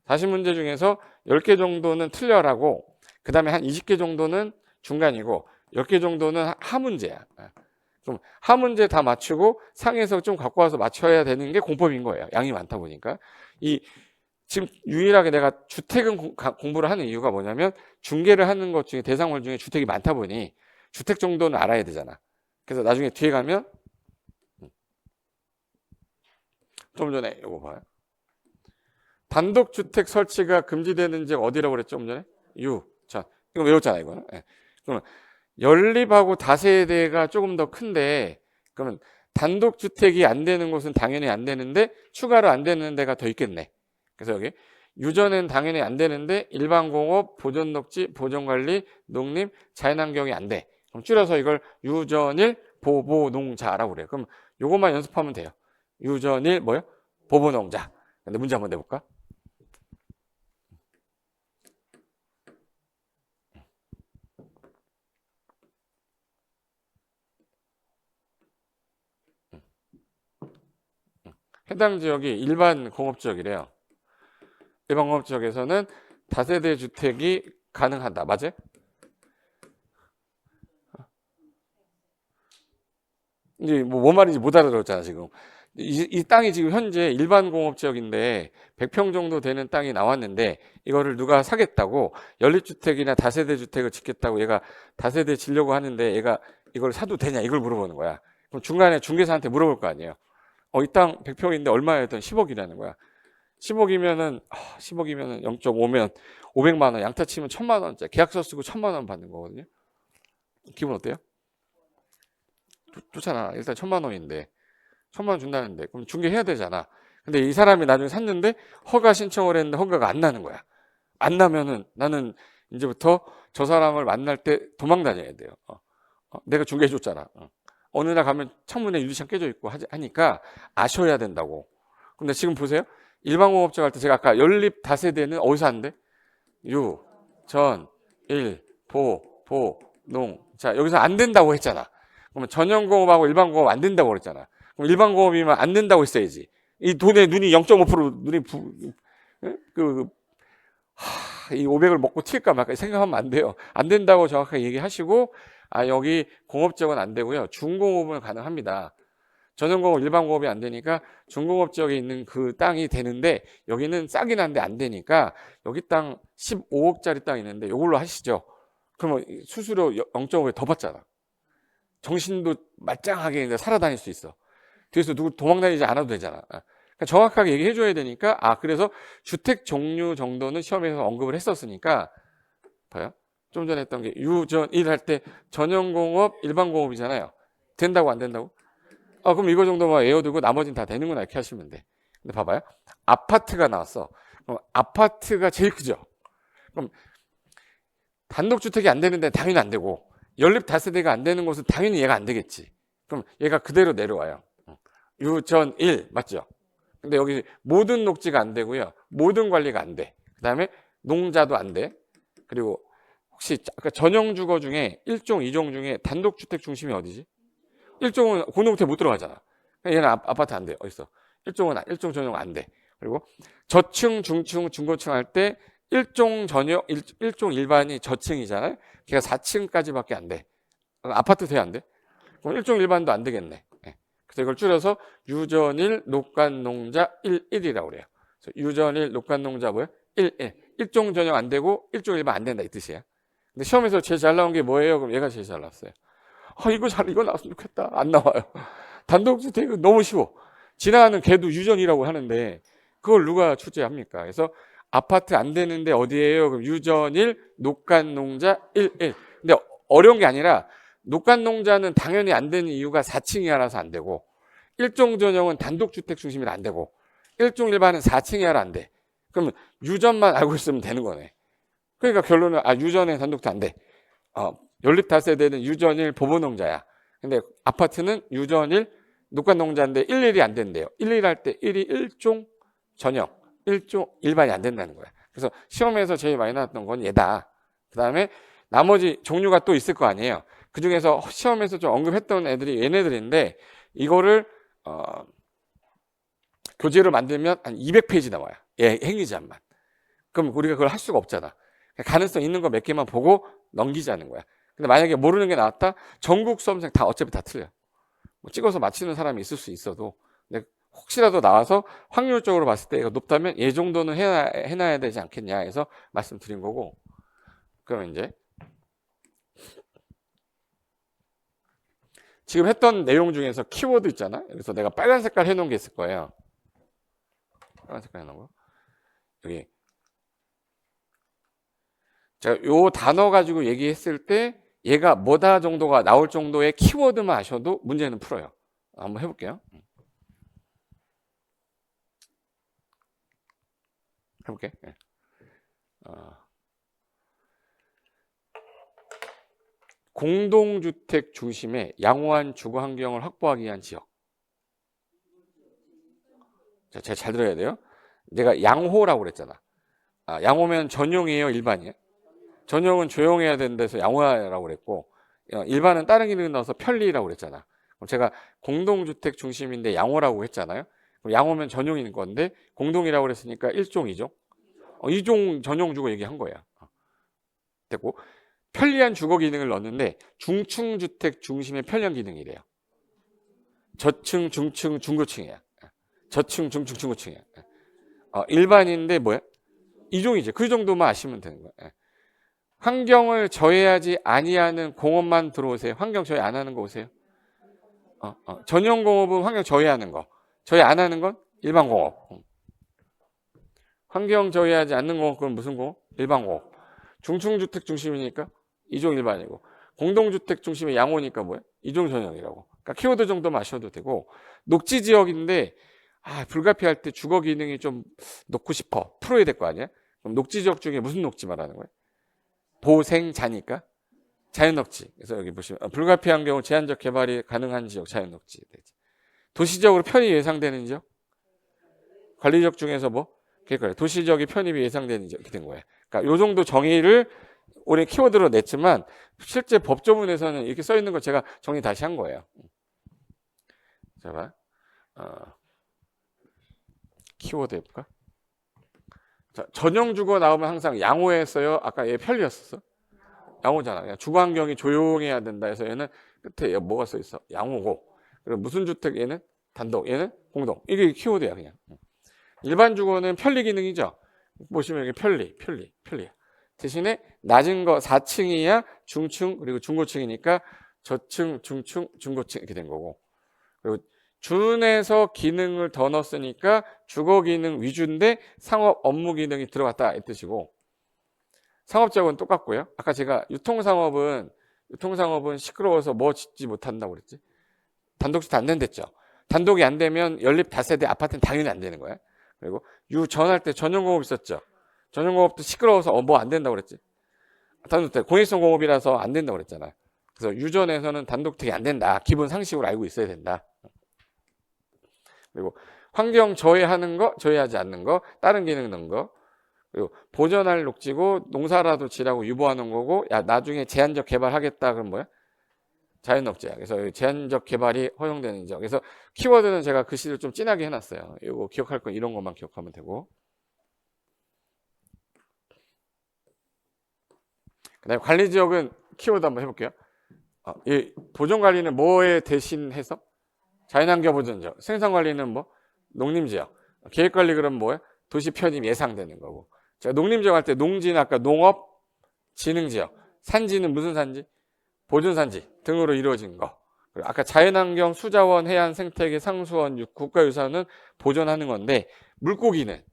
40문제 중에서 10개 정도는 틀려라고 그 다음에 한 20개 정도는 중간이고 10개 정도는 하문제야. 그럼 하문제 다 맞추고 상에서 좀 갖고 와서 맞춰야 되는 게 공법인 거예요. 양이 많다 보니까. 지금 유일하게 내가 주택은 공부를 하는 이유가 뭐냐면 중개를 하는 것 중에 대상물 중에 주택이 많다 보니 주택 정도는 알아야 되잖아. 그래서 나중에 뒤에 가면 좀 전에 이거 봐요. 단독주택 설치가 금지되는 지역 어디라고 그랬죠? 좀 전에? 자, 이거 외웠잖아 이거는. 그러면 연립하고 다세대가 조금 더 큰데 그러면 단독주택이 안 되는 곳은 당연히 안 되는데 추가로 안 되는 데가 더 있겠네. 그래서 여기 유전은 당연히 안 되는데 일반공업, 보존녹지, 보존관리, 농림, 자연환경이 안 돼. 그럼 줄여서 이걸 유전일 보보농자라고 그래요. 그럼 요것만 연습하면 돼요. 유전일 뭐요? 보보농자. 근데 문제 한번 내볼까? 해당 지역이 일반 공업지역이래요. 일반 공업지역에서는 다세대 주택이 가능하다. 맞아요? 이제 뭔 말인지 못 알아들었잖아, 지금. 이 땅이 지금 현재 일반 공업지역인데 100평 정도 되는 땅이 나왔는데 이거를 누가 사겠다고 연립주택이나 다세대 주택을 짓겠다고 얘가 다세대 지려고 하는데 얘가 이걸 사도 되냐 이걸 물어보는 거야. 그럼 중간에 중개사한테 물어볼 거 아니에요. 이 땅 100평인데 얼마였던 10억이라는 거야. 10억이면은 0.5면 500만 원, 양타 치면 1000만 원짜리 계약서 쓰고 1000만 원 받는 거거든요. 기분 어때요? 좋잖아. 일단 1000만 원인데 1000만 원 준다는데 그럼 중개해야 되잖아. 근데 이 사람이 나중에 샀는데 허가 신청을 했는데 허가가 안 나는 거야. 안 나면은 나는 이제부터 저 사람을 만날 때 도망 다녀야 돼요. 내가 중개해 줬잖아. 어느 날 가면 창문에 유리창 깨져 있고 하니까 아셔야 된다고. 근데 지금 보세요. 일반공업자 갈 때 제가 아까 연립 다세대는 어디서 하는데? 유, 전, 일, 보, 농. 자, 여기서 안 된다고 했잖아. 그러면 전형공업하고 일반공업 안 된다고 그랬잖아. 그럼 일반공업이면 안 된다고 했어야지. 이 돈에 눈이 0.5% 눈이 이 500을 먹고 튈까 말까 생각하면 안 돼요. 안 된다고 정확하게 얘기하시고 여기 공업지역은 안 되고요. 중공업은 가능합니다. 전용공업, 일반공업이 안 되니까 중공업 지역에 있는 그 땅이 되는데 여기는 싸긴 한데 안 되니까 여기 땅 15억짜리 땅 있는데 이걸로 하시죠. 그러면 수수료 0.5에 더 받잖아. 정신도 말짱하게 살아다닐 수 있어. 뒤에서 누구 도망다니지 않아도 되잖아. 그러니까 정확하게 얘기해 줘야 되니까 그래서 주택 종류 정도는 시험에서 언급을 했었으니까 봐요. 좀 전에 했던 게 유전 1 할 때 전용공업, 일반공업이잖아요. 된다고 안 된다고? 그럼 이거 정도만 외워두고 나머지는 다 되는구나 이렇게 하시면 돼. 근데 봐봐요. 아파트가 나왔어. 그럼 아파트가 제일 크죠. 그럼 단독주택이 안 되는데 당연히 안 되고 연립 다세대가 안 되는 곳은 당연히 얘가 안 되겠지. 그럼 얘가 그대로 내려와요. 유전 1 맞죠? 근데 여기 모든 녹지가 안 되고요. 모든 관리가 안 돼. 그 다음에 농자도 안 돼. 그리고 혹시 아까 전용주거 중에 1종, 2종 중에 단독주택 중심이 어디지? 1종은 공동주택 못 들어가잖아. 얘는 아파트 안 돼. 어딨어? 1종 전용 안 돼. 그리고 저층, 중층, 중고층 할 때 1종 전용, 1종 일반이 저층이잖아요. 걔가 4층까지밖에 안 돼. 아파트 돼, 안 돼? 그럼 1종 일반도 안 되겠네. 그래서 이걸 줄여서 유전일 녹간농자 11이라고 그래요. 그래서 유전일 녹간농자 뭐예요? 11. 1종 전용 안 되고 1종 일반 안 된다 이 뜻이에요. 근데 시험에서 제일 잘 나온 게 뭐예요? 그럼 얘가 제일 잘 나왔어요. 이거 나왔으면 좋겠다. 안 나와요. 단독주택은 너무 쉬워. 지나가는 개도 유전이라고 하는데 그걸 누가 출제합니까? 그래서 아파트 안 되는데 어디예요? 그럼 유전일 녹간농자 11. 근데 어려운 게 아니라 녹간농자는 당연히 안 되는 이유가 4층이라서 안 되고 1종 전용은 단독주택 중심이라 안 되고 1종 일반은 4층이라 안 돼. 그러면 유전만 알고 있으면 되는 거네. 그러니까 결론은 유전에 단독도 안 돼. 연립 다세대는 유전일 보보농자야. 근데 아파트는 유전일 녹간농자인데 11이 안 된대요. 11 할 때 1이 1종 전용, 1종 일반이 안 된다는 거야. 그래서 시험에서 제일 많이 나왔던 건 얘다. 그 다음에 나머지 종류가 또 있을 거 아니에요. 그 중에서 시험에서 좀 언급했던 애들이 얘네들인데 이거를 교재로 만들면 한 200페이지 나와요. 행위자만. 그럼 우리가 그걸 할 수가 없잖아. 가능성 있는 거 몇 개만 보고 넘기자는 거야. 근데 만약에 모르는 게 나왔다? 전국 수험생 다 어차피 다 틀려. 찍어서 맞히는 사람이 있을 수 있어도 근데 혹시라도 나와서 확률적으로 봤을 때 높다면 얘 정도는 해놔야 되지 않겠냐 해서 말씀드린 거고. 그러면 이제 지금 했던 내용 중에서 키워드 있잖아. 여기서 내가 빨간 색깔 해놓은 게 있을 거예요. 빨간 색깔 해놓은 거. 여기 제가 요 단어 가지고 얘기했을 때 얘가 뭐다 정도가 나올 정도의 키워드만 아셔도 문제는 풀어요. 한번 해볼게요. 해볼게. 공동주택 중심의 양호한 주거 환경을 확보하기 위한 지역. 자, 제가 잘 들어야 돼요. 내가 양호라고 그랬잖아. 양호면 전용이에요, 일반이에요? 전용은 조용해야 되는 데서 양호라고 그랬고, 일반은 다른 기능을 넣어서 편리라고 그랬잖아. 그럼 제가 공동주택 중심인데 양호라고 했잖아요. 그럼 양호면 전용인 건데 공동이라고 그랬으니까 1종, 2종? 2종 전용 주거 얘기한 거야. 됐고, 편리한 주거 기능을 넣었는데 중층주택 중심의 편리한 기능이래요. 저층, 중층, 중고층이야. 저층, 중층, 중고층이야. 일반인데 뭐야? 2종이지. 그 정도만 아시면 되는 거야. 환경을 저해하지 아니하는 공업만 들어오세요. 환경 저해 안 하는 거 오세요. 전용 공업은 환경 저해하는 거. 저해 안 하는 건 일반 공업. 환경 저해하지 않는 공업 그건 무슨 공업? 일반 공업. 중층주택 중심이니까 2종 일반이고, 공동주택 중심의 양호니까 뭐야? 2종 전용이라고. 그러니까 키워드 정도 마셔도 되고, 녹지 지역인데 불가피할 때 주거 기능이 좀 넣고 싶어. 풀어야 될 거 아니야? 그럼 녹지 지역 중에 무슨 녹지 말하는 거야? 보생자니까 자연녹지. 그래서 여기 보시면 불가피한 경우 제한적 개발이 가능한 지역 자연녹지. 도시적으로 편입 예상되는 지역, 관리적 중에서 뭐 그러니까 도시적이 편입이 예상되는 지역 이렇게 된 거예요. 그러니까 요 정도 정의를 우리 키워드로 냈지만 실제 법조문에서는 이렇게 써 있는 거 제가 정리 다시 한 거예요. 자, 봐. 키워드 해볼까? 자, 전용 주거 나오면 항상 양호했어요. 아까 얘 편리였었어. 양호잖아. 그냥 주거 환경이 조용해야 된다 해서 얘는 끝에 뭐가 써 있어? 양호고. 그리고 무슨 주택 얘는 단독, 얘는 공동. 이게 키워드야 그냥. 일반 주거는 편리 기능이죠. 보시면 여기 편리. 대신에 낮은 거 4층이야 중층 그리고 중고층이니까 저층, 중층, 중고층 이렇게 된 거고. 그리고 준에서 기능을 더 넣었으니까 주거 기능 위주인데 상업 업무 기능이 들어갔다 이 뜻이고, 상업적은 똑같고요. 아까 제가 유통상업은 시끄러워서 뭐 짓지 못한다고 그랬지. 단독주택 안 된댔죠. 단독이 안 되면 연립 다세대 아파트는 당연히 안 되는 거야. 그리고 유전할 때 전용공업 있었죠. 전용공업도 시끄러워서 뭐 안 된다고 그랬지. 단독주택 공익성 공업이라서 안 된다고 그랬잖아. 그래서 유전에서는 단독주택이 안 된다. 기본 상식으로 알고 있어야 된다. 그리고 환경 저해하는 거, 저해하지 않는 거, 다른 기능 넣은 거. 그리고 보전할 녹지고 농사라도 지라고 유보하는 거고, 야 나중에 제한적 개발하겠다 그럼 뭐야? 자연녹지야. 그래서 제한적 개발이 허용되는 지역. 그래서 키워드는 제가 글씨를 좀 진하게 해놨어요. 이거 기억할 건 이런 것만 기억하면 되고. 그다음에 관리지역은 키워드 한번 해볼게요. 이 보존관리는 뭐에 대신해서? 자연환경보전지역. 생산관리는 뭐? 농림지역. 계획관리 그럼 뭐야? 도시 편입 예상되는 거고. 제가 농림지역 할 때 농지는 아까 농업, 지능지역. 산지는 무슨 산지? 보존산지 등으로 이루어진 거. 그리고 아까 자연환경, 수자원, 해안, 생태계, 상수원, 국가유산은 보존하는 건데, 물고기는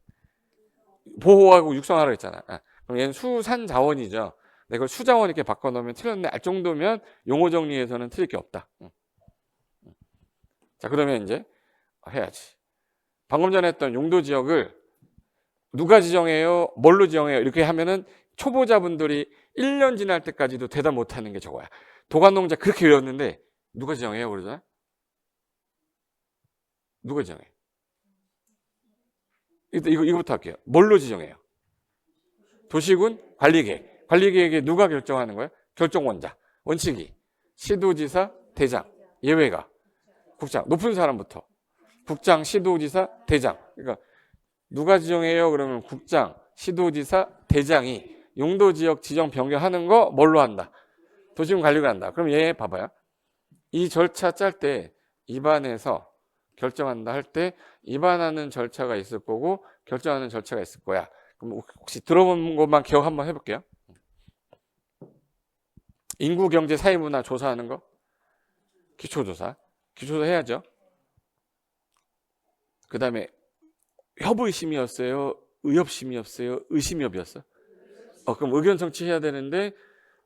보호하고 육성하라고 했잖아. 그럼 얘는 수산자원이죠. 이걸 수자원 이렇게 바꿔놓으면 틀렸네 알 정도면 용어 정리에서는 틀릴 게 없다. 자, 그러면 이제 해야지. 방금 전에 했던 용도 지역을 누가 지정해요? 뭘로 지정해요? 이렇게 하면은 초보자분들이 1년 지날 때까지도 대답 못하는 게 저거야. 도관농자 그렇게 외웠는데 누가 지정해요? 그러잖아. 누가 지정해? 이거부터 할게요. 뭘로 지정해요? 도시군 관리계획. 관리계획에 누가 결정하는 거예요? 결정원자. 원칙이 시도지사, 대장, 예외가 국장. 높은 사람부터 국장, 시도지사, 대장. 그러니까 누가 지정해요? 그러면 국장, 시도지사, 대장이 용도지역 지정 변경하는 거 뭘로 한다? 도시군 관리가 한다. 그럼 얘 봐봐요. 이 절차 짤 때 입안에서 결정한다 할 때 입안하는 절차가 있을 거고 결정하는 절차가 있을 거야. 그럼 혹시 들어본 것만 기억 한번 해볼게요. 인구, 경제, 사회, 문화 조사하는 거? 기초조사. 기초조사 해야죠. 그 다음에 협의심이었어요? 의협심이었어요? 의심협이었어? 그럼 의견 청취해야 되는데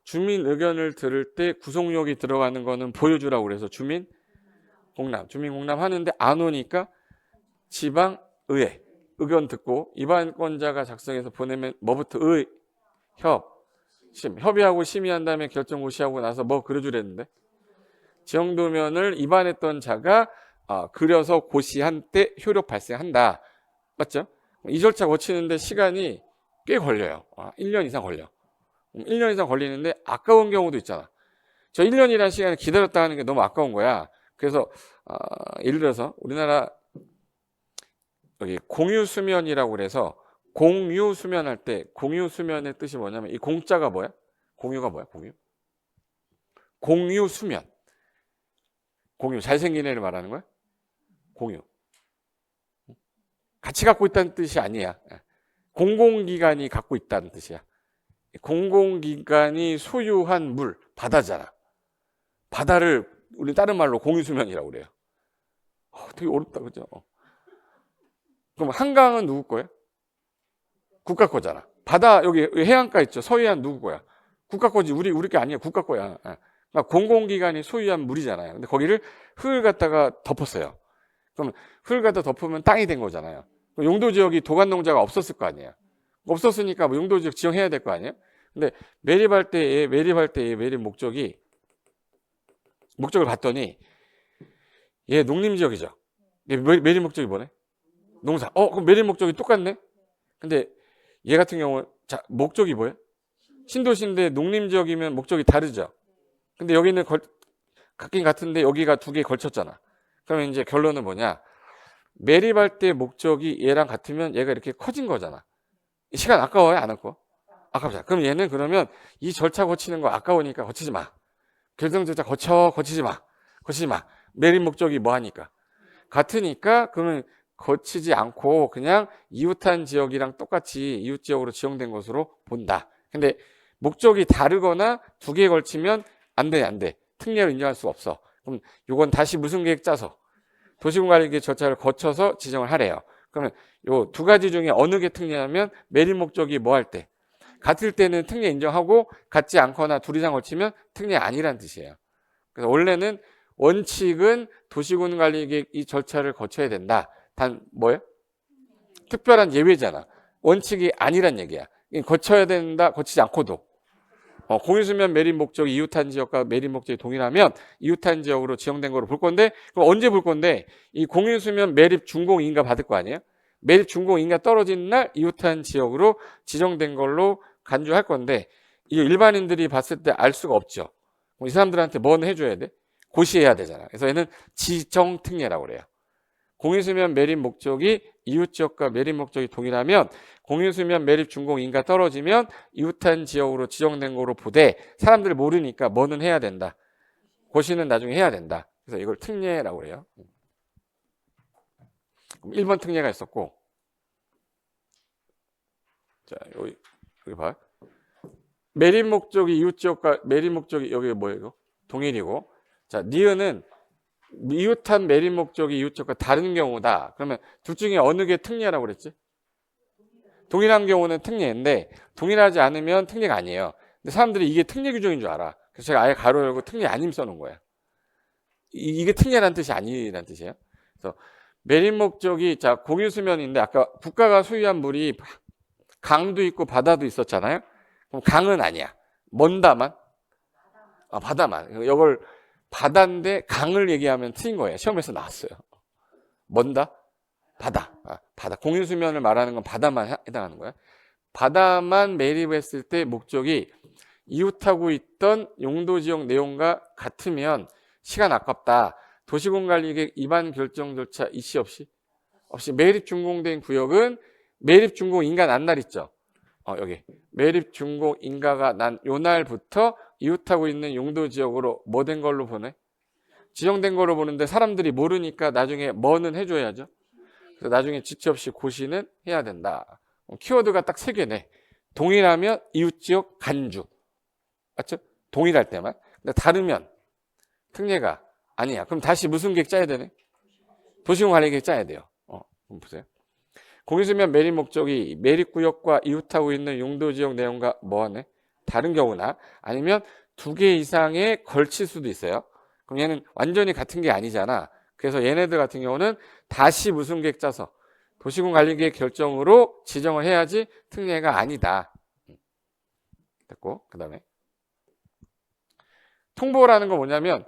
주민 의견을 들을 때 구속력이 들어가는 거는 보여주라고 그래서 주민 공람 하는데 안 오니까 지방의회 의견 듣고 입안권자가 작성해서 보내면 뭐부터 의, 협, 심. 협의하고 심의한 다음에 결정 고시하고 나서 뭐 그려주랬는데 지형도면을 입안했던 자가 그려서 고시한 때 효력 발생한다. 맞죠? 이 절차 거치는데 시간이 꽤 걸려요. 1년 이상 걸려. 1년 이상 걸리는데 아까운 경우도 있잖아. 저 1년이라는 시간을 기다렸다 하는 게 너무 아까운 거야. 그래서 예를 들어서 우리나라 여기 공유수면이라고 그래서 공유수면 할 때 공유수면의 뜻이 뭐냐면 이 공자가 뭐야? 공유가 뭐야? 공유? 공유수면. 공유 잘생긴 애를 말하는 거야? 공유. 같이 갖고 있다는 뜻이 아니야. 공공기관이 갖고 있다는 뜻이야. 공공기관이 소유한 물, 바다잖아. 바다를 우리 다른 말로 공유수면이라고 그래요. 되게 어렵다, 그죠? 그럼 한강은 누구 거야? 국가 거잖아. 바다 여기 해안가 있죠. 서해안 누구 거야? 국가 거지. 우리 게 아니야. 국가 거야. 그러니까 공공기관이 소유한 물이잖아요. 근데 거기를 흙을 갖다가 덮었어요. 그럼 흙을 갖다 덮으면 땅이 된 거잖아요. 용도 지역이 도간 농자가 없었을 거 아니에요. 없었으니까 뭐 용도 지역 지정해야 될 거 아니에요. 근데 매립할 때의 매립 목적을 봤더니 얘 농림 지역이죠. 얘 매립 목적이 뭐네? 농사. 그럼 매립 목적이 똑같네. 근데 얘 같은 경우는 자 목적이 뭐예요? 신도시인데 농림 지역이면 목적이 다르죠. 근데 여기는 같긴 같은데 여기가 두 개 걸쳤잖아. 그러면 이제 결론은 뭐냐? 매립할 때 목적이 얘랑 같으면 얘가 이렇게 커진 거잖아. 시간 아까워요? 안 아까워? 아깝잖아. 그럼 얘는 그러면 이 절차 거치는 거 아까우니까 거치지 마. 결정 절차 거치지 마. 매립 목적이 뭐 하니까? 같으니까 그러면 거치지 않고 그냥 이웃한 지역이랑 똑같이 이웃 지역으로 지정된 것으로 본다. 근데 목적이 다르거나 두 개에 걸치면 안 돼. 특례를 인정할 수가 없어. 그럼 요건 다시 무슨 계획 짜서 도시공관리계획 절차를 거쳐서 지정을 하래요. 그러면 요 두 가지 중에 어느 게 특례냐면 매립 목적이 뭐 할 때? 같을 때는 특례 인정하고 같지 않거나 둘 이상 걸치면 특례 아니란 뜻이에요. 그래서 원래는 원칙은 도시군관리계획 이 절차를 거쳐야 된다. 단 뭐예요? 특별한 예외잖아. 원칙이 아니란 얘기야. 거쳐야 된다. 거치지 않고도. 공유수면 매립 목적이 이웃한 지역과 매립 목적이 동일하면 이웃한 지역으로 지정된 거로 볼 건데 그럼 언제 볼 건데 이 공유수면 매립 준공인가 받을 거 아니에요? 매립 준공인가 떨어진 날 이웃한 지역으로 지정된 걸로 간주할 건데 이 일반인들이 봤을 때 알 수가 없죠. 이 사람들한테 뭐는 해줘야 돼? 고시해야 되잖아. 그래서 얘는 지정특례라고 그래요. 공유수면 매립 목적이 이웃 지역과 매립 목적이 동일하면 공유수면 매립 준공인가 떨어지면 이웃한 지역으로 지정된 거로 보되 사람들 모르니까 뭐는 해야 된다. 고시는 나중에 해야 된다. 그래서 이걸 특례라고 해요. 1번 특례가 있었고 자 여기 봐. 매립 목적이 이웃 지역과 매립 목적이 여기 뭐예요? 동일이고 자 니은은 이웃한 매립 목적이 이웃 지역과 다른 경우다. 그러면 둘 중에 어느 게 특례라고 그랬지? 동일한 경우는 특례인데 동일하지 않으면 특례가 아니에요. 근데 사람들이 이게 특례 규정인 줄 알아. 그래서 제가 아예 가로 열고 특례 아님 써놓은 거야. 이게 특례라는 뜻이 아니라는 뜻이에요. 그래서 매립 목적이 자 공유수면인데 아까 국가가 소유한 물이 강도 있고 바다도 있었잖아요. 그럼 강은 아니야. 먼다만? 바다만. 이걸 바다인데 강을 얘기하면 틀린 거예요. 시험에서 나왔어요. 먼다? 바다. 바다. 공유수면을 말하는 건 바다만 해당하는 거야. 바다만 매립했을 때 목적이 이웃하고 있던 용도지역 내용과 같으면 시간 아깝다. 도시공관리계획 위반 결정 절차 이시 없이 매립 준공된 구역은 매립 준공 인가 난 날 있죠. 여기 매립 준공 인가가 난 요 날부터 이웃하고 있는 용도지역으로 뭐 된 걸로 보네? 지정된 걸로 보는데 사람들이 모르니까 나중에 뭐는 해줘야죠. 그래서 나중에 지체 없이 고시는 해야 된다. 키워드가 딱 3개네. 동일하면 이웃지역 간주. 맞죠? 동일할 때만. 근데 다르면 특례가 아니야. 그럼 다시 무슨 계획 짜야 되네? 도시공관리계획 짜야 돼요. 그럼 보세요. 공유수면 매립 목적이 매립구역과 이웃하고 있는 용도지역 내용과 뭐하네? 다른 경우나 아니면 2개 이상에 걸칠 수도 있어요. 그럼 얘는 완전히 같은 게 아니잖아. 그래서 얘네들 같은 경우는 다시 무슨 계획 짜서 도시군관리계획 결정으로 지정을 해야지 특례가 아니다. 됐고, 그 다음에 통보라는 건 뭐냐면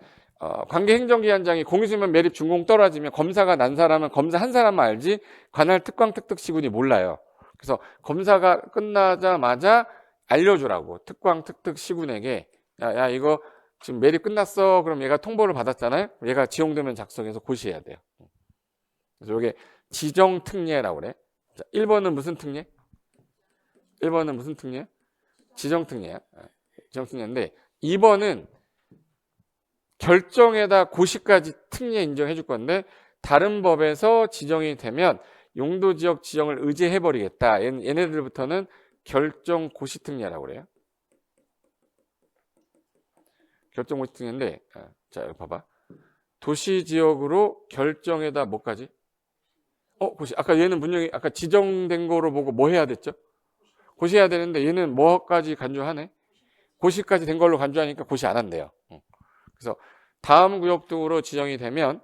관계행정기관장이 공수면 매립 준공 떨어지면 검사가 난 사람은 검사 한 사람만 알지 관할 특광 특특 시군이 몰라요. 그래서 검사가 끝나자마자 알려주라고 특광 특특 시군에게 야 이거 지금 매립 끝났어. 그럼 얘가 통보를 받았잖아요. 얘가 지용되면 작성해서 고시해야 돼요. 그래서 이게 지정특례라고 그래. 자, 1번은 무슨 특례? 1번은 무슨 특례? 지정특례야. 지정특례인데 2번은 결정에다 고시까지 특례 인정해 줄 건데 다른 법에서 지정이 되면 용도지역 지정을 의제해버리겠다. 얘네들부터는 결정 고시특례라고 그래요. 결정 고시특례인데 자 여기 봐봐. 도시지역으로 결정에다 뭐까지? 고시. 아까 얘는 분명히 아까 지정된 거로 보고 뭐 해야 됐죠? 고시해야 되는데 얘는 뭐까지 간주하네? 고시까지 된 걸로 간주하니까 고시 안 한대요. 그래서 다음 구역 등으로 지정이 되면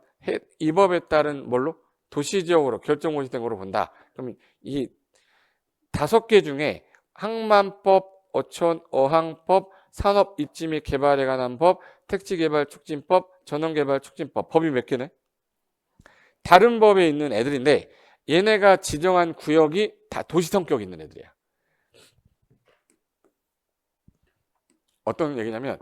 이 법에 따른 뭘로? 도시지역으로 결정 고시된 거로 본다. 그럼 이 5개 중에 항만법, 어촌, 어항법, 산업 입지 및 개발에 관한 법, 택지개발 촉진법, 전원개발 촉진법. 법이 몇 개네? 다른 법에 있는 애들인데 얘네가 지정한 구역이 다 도시 성격이 있는 애들이야. 어떤 얘기냐면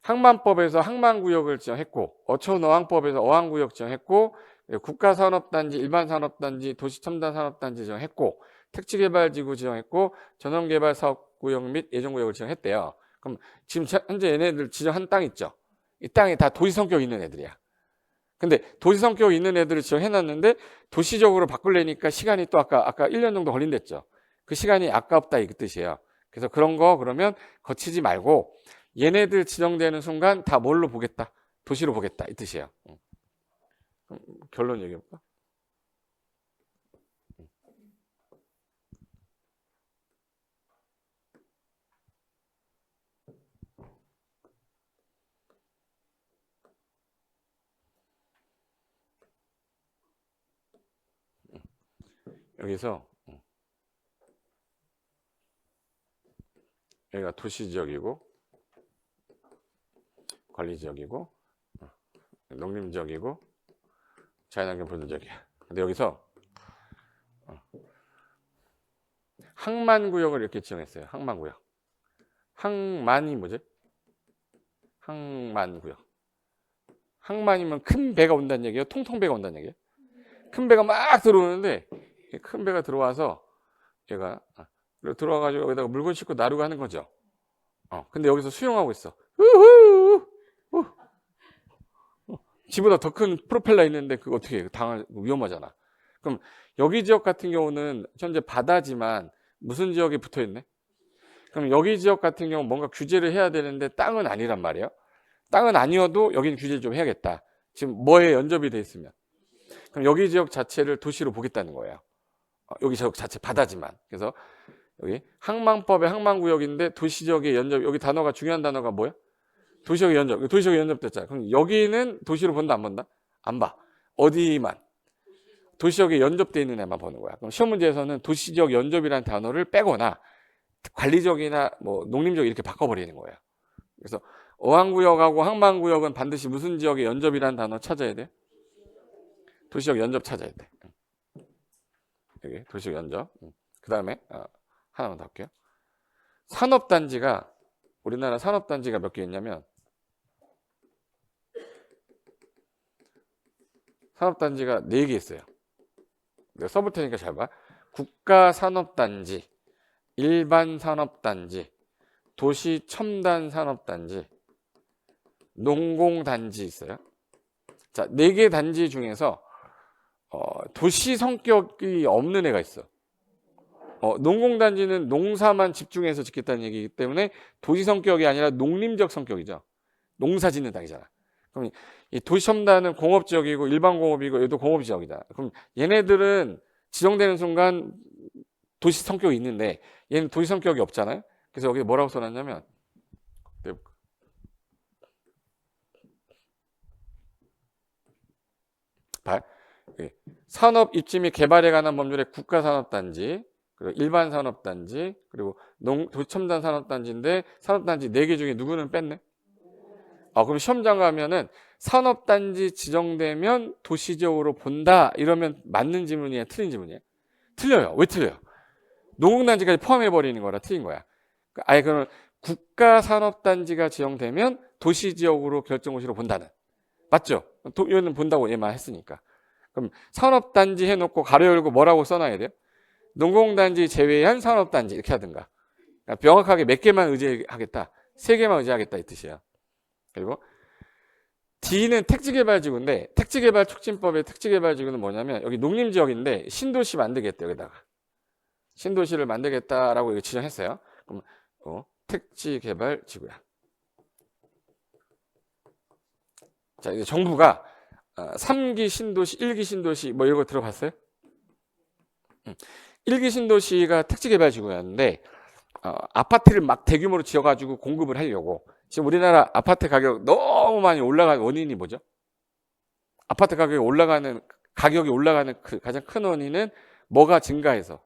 항만법에서 항만구역을 지정했고 어촌어항법에서 어항구역 지정했고 국가산업단지, 일반산업단지, 도시첨단산업단지 지정했고 택지개발지구 지정했고 전원개발사업구역 및 예정구역을 지정했대요. 그럼 지금 현재 얘네들 지정한 땅 있죠? 이 땅이 다 도시 성격 있는 애들이야. 근데 도시 성격 있는 애들을 지정해놨는데 도시적으로 바꾸려니까 시간이 또 아까 1년 정도 걸린댔죠. 그 시간이 아깝다 이 뜻이에요. 그래서 그런 거 그러면 거치지 말고 얘네들 지정되는 순간 다 뭘로 보겠다? 도시로 보겠다 이 뜻이에요. 그럼 결론 얘기해볼까? 여기서 여기가 도시지역이고 관리지역이고 농림지역이고 자연환경 보존지역이야. 근데 여기서 항만구역을 이렇게 지정했어요. 항만구역. 항만이 뭐지? 항만구역. 항만이면 큰 배가 온다는 얘기예요? 통통배가 온다는 얘기예요? 큰 배가 막 들어오는데 큰 배가 들어와서 얘가 들어와가지고 여기다가 물건 싣고 나르고 하는 거죠. 근데 여기서 수영하고 있어. 지보다 더 큰 프로펠러 있는데 그거 어떻게 해? 위험하잖아. 그럼 여기 지역 같은 경우는 현재 바다지만 무슨 지역에 붙어 있네? 그럼 여기 지역 같은 경우 뭔가 규제를 해야 되는데 땅은 아니란 말이에요. 땅은 아니어도 여기는 규제를 좀 해야겠다. 지금 뭐에 연접이 돼 있으면. 그럼 여기 지역 자체를 도시로 보겠다는 거예요. 여기 지역 자체 바다지만. 그래서 여기 항만법의 항만구역인데 도시지역의 연접, 여기 단어가 중요한 단어가 뭐야? 도시역의 연접. 도시역의 연접됐잖아. 그럼 여기는 도시로 본다 안 본다? 안 봐. 어디만? 도시역에 연접돼 있는 애만 보는 거야. 그럼 시험 문제에서는 도시지역 연접이라는 단어를 빼거나 관리적이나 뭐 농림적 이렇게 바꿔버리는 거예요. 그래서 어항구역하고 항만구역은 반드시 무슨 지역의 연접이라는 단어 찾아야 돼? 도시역 연접 찾아야 돼. 여기 도시역 연접. 그 다음에 하나만 더 할게요. 산업단지가 우리나라 산업단지가 몇 개 있냐면 산업단지가 4개 있어요. 내가 써볼 테니까 잘 봐. 국가산업단지, 일반산업단지, 도시첨단산업단지, 농공단지 있어요. 자, 4개 단지 중에서 도시 성격이 없는 애가 있어. 농공단지는 농사만 집중해서 짓겠다는 얘기이기 때문에 도시 성격이 아니라 농림적 성격이죠. 농사 짓는 땅이잖아. 그럼 이 도시첨단은 공업지역이고 일반공업이고 얘도 공업지역이다. 그럼 얘네들은 지정되는 순간 도시 성격이 있는데 얘는 도시 성격이 없잖아요. 그래서 여기 뭐라고 써놨냐면 봐. 산업 입지 및 개발에 관한 법률의 국가산업단지, 그리고 일반산업단지, 그리고 도시첨단산업단지인데 산업단지 4개 중에 누구는 뺐네? 그럼 시험장 가면은 산업단지 지정되면 도시적으로 본다 이러면 맞는 지문이야, 틀린 지문이야? 틀려요. 왜 틀려요? 농공단지까지 포함해버리는 거라 틀린 거야. 아예 그러면 국가산업단지가 지정되면 도시지역으로 결정고시로 본다는. 맞죠? 얘는 본다고 얘만 했으니까. 그럼 산업단지 해놓고 가로 열고 뭐라고 써놔야 돼요? 농공단지 제외한 산업단지 이렇게 하든가. 그러니까 명확하게 몇 개만 의지하겠다. 3개만 의지하겠다 이 뜻이야. 그리고 D는 택지개발지구인데 택지개발촉진법의 택지개발지구는 뭐냐면 여기 농림지역인데 신도시 만들겠대 여기다가. 신도시를 만들겠다라고 이거 지정했어요. 그럼 택지개발지구야. 자, 이제 정부가 3기 신도시, 1기 신도시 뭐 이런 거 들어봤어요? 1기 신도시가 택지개발지구였는데 아파트를 막 대규모로 지어가지고 공급을 하려고 지금 우리나라 아파트 가격 너무 많이 올라가는 원인이 뭐죠? 아파트 가격이 올라가는 그 가장 큰 원인은 뭐가 증가해서?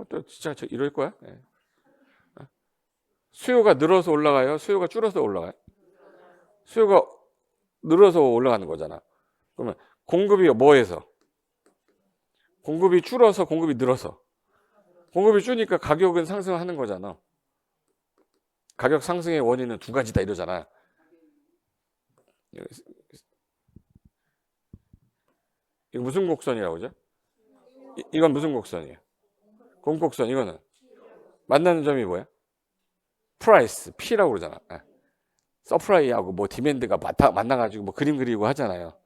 또 진짜 이럴 거야? 네. 수요가 늘어서 올라가요? 수요가 줄어서 올라가요? 수요가 늘어서 올라가는 거잖아. 그러면 공급이 뭐해서? 공급이 줄어서 공급이 늘어서. 공급이 줄니까 가격은 상승하는 거잖아. 가격 상승의 원인은 2가지다 이러잖아. 이거 무슨 곡선이라고 그러죠? 이건 무슨 곡선이에요? 공곡선. 이거는 만나는 점이 뭐야? 프라이스, P라고 그러잖아. 서프라이하고 뭐 디맨드가 만나가지고 뭐 그림 그리고 하잖아요.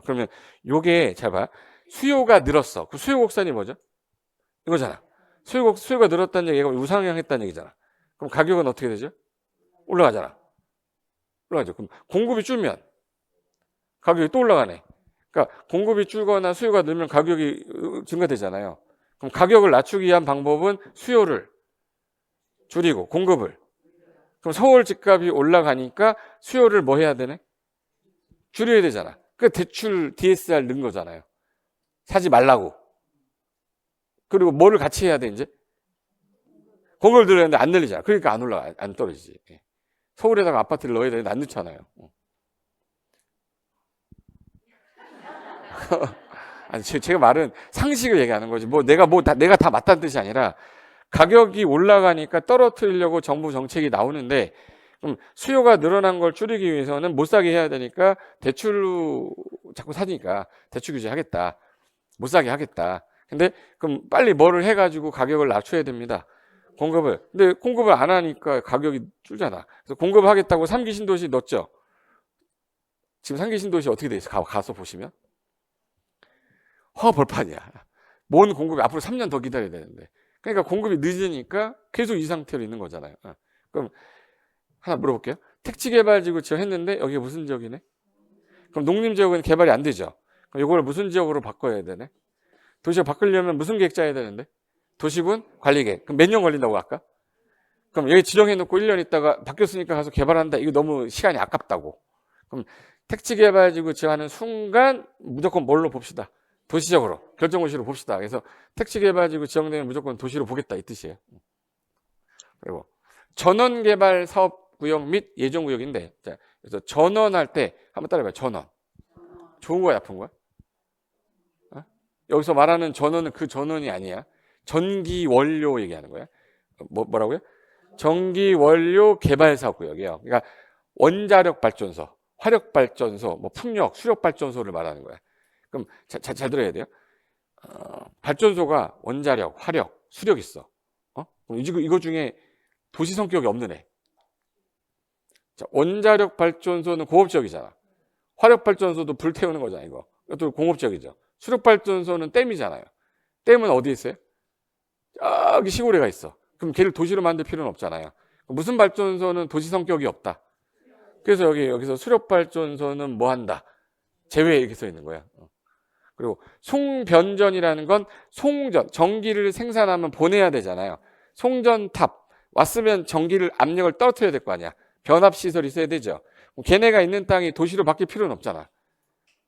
그러면 요게 잘 봐. 수요가 늘었어. 그 수요 곡선이 뭐죠? 이거잖아. 수요가 늘었다는 얘기가 우상향했다는 얘기잖아. 그럼 가격은 어떻게 되죠? 올라가잖아. 올라가죠. 그럼 공급이 줄면 가격이 또 올라가네. 그러니까 공급이 줄거나 수요가 늘면 가격이 증가되잖아요. 그럼 가격을 낮추기 위한 방법은 수요를 줄이고 공급을. 그럼 서울 집값이 올라가니까 수요를 뭐 해야 되네? 줄여야 되잖아. 그 대출 DSR 넣은 거잖아요. 사지 말라고. 그리고 뭐를 같이 해야 돼 이제? 공급을 늘렸는데 안 늘리잖아. 그러니까 안 올라가, 안 떨어지지. 서울에다가 아파트를 넣어야 되는데 안 넣잖아요. 아니, 제가 말은 상식을 얘기하는 거지. 내가 다 맞다는 뜻이 아니라 가격이 올라가니까 떨어뜨리려고 정부 정책이 나오는데 그럼 수요가 늘어난 걸 줄이기 위해서는 못 사게 해야 되니까 대출로 자꾸 사니까 대출 규제 하겠다. 못 사게 하겠다. 근데 그럼 빨리 뭐를 해가지고 가격을 낮춰야 됩니다. 공급을. 근데 공급을 안 하니까 가격이 줄잖아. 그래서 공급을 하겠다고 3기 신도시 넣었죠. 지금 3기 신도시 어떻게 돼 있어? 가서 보시면. 벌판이야. 뭔 공급이 앞으로 3년 더 기다려야 되는데. 그러니까 공급이 늦으니까 계속 이 상태로 있는 거잖아요. 그럼 하나 물어볼게요. 택지개발지구 지어했는데 여기가 무슨 지역이네? 그럼 농림지역은 개발이 안 되죠. 그럼 이걸 무슨 지역으로 바꿔야 되네? 도시를 바꾸려면 무슨 계획 짜야 되는데? 도시군 관리계획. 그럼 몇 년 걸린다고 아까? 그럼 여기 지정해놓고 1년 있다가 바뀌었으니까 가서 개발한다. 이거 너무 시간이 아깝다고. 그럼 택지개발지구 지어하는 순간 무조건 뭘로 봅시다. 도시적으로 결정고시로 봅시다. 그래서 택지개발지구 지정되면 무조건 도시로 보겠다 이 뜻이에요. 그리고 전원개발 사업구역 및 예정구역인데, 자, 그래서 전원할 때 한번 따라해봐요. 전원. 좋은 거야, 나쁜 거야? 여기서 말하는 전원은 그 전원이 아니야. 전기 원료 얘기하는 거야. 뭐라고요? 전기 원료 개발 사업구역이에요. 그러니까 원자력 발전소, 화력 발전소, 뭐 풍력, 수력 발전소를 말하는 거야. 그럼 잘 들어야 돼요. 발전소가 원자력, 화력, 수력 있어. 그럼 이거 중에 도시 성격이 없는 애. 자, 원자력 발전소는 공업지역이잖아. 화력 발전소도 불 태우는 거잖아, 이거. 이것도 공업지역이죠. 수력 발전소는 댐이잖아요. 댐은 어디에 있어요? 저기 시골에 가 있어. 그럼 걔를 도시로 만들 필요는 없잖아요. 무슨 발전소는 도시 성격이 없다. 그래서 여기서 수력 발전소는 뭐 한다? 제외 이렇게 써 있는 거야. 그리고 송변전이라는 건 송전, 전기를 생산하면 보내야 되잖아요. 송전탑 왔으면 전기를 압력을 떨어뜨려야 될 거 아니야. 변압시설이 있어야 되죠. 걔네가 있는 땅이 도시로 바뀔 필요는 없잖아.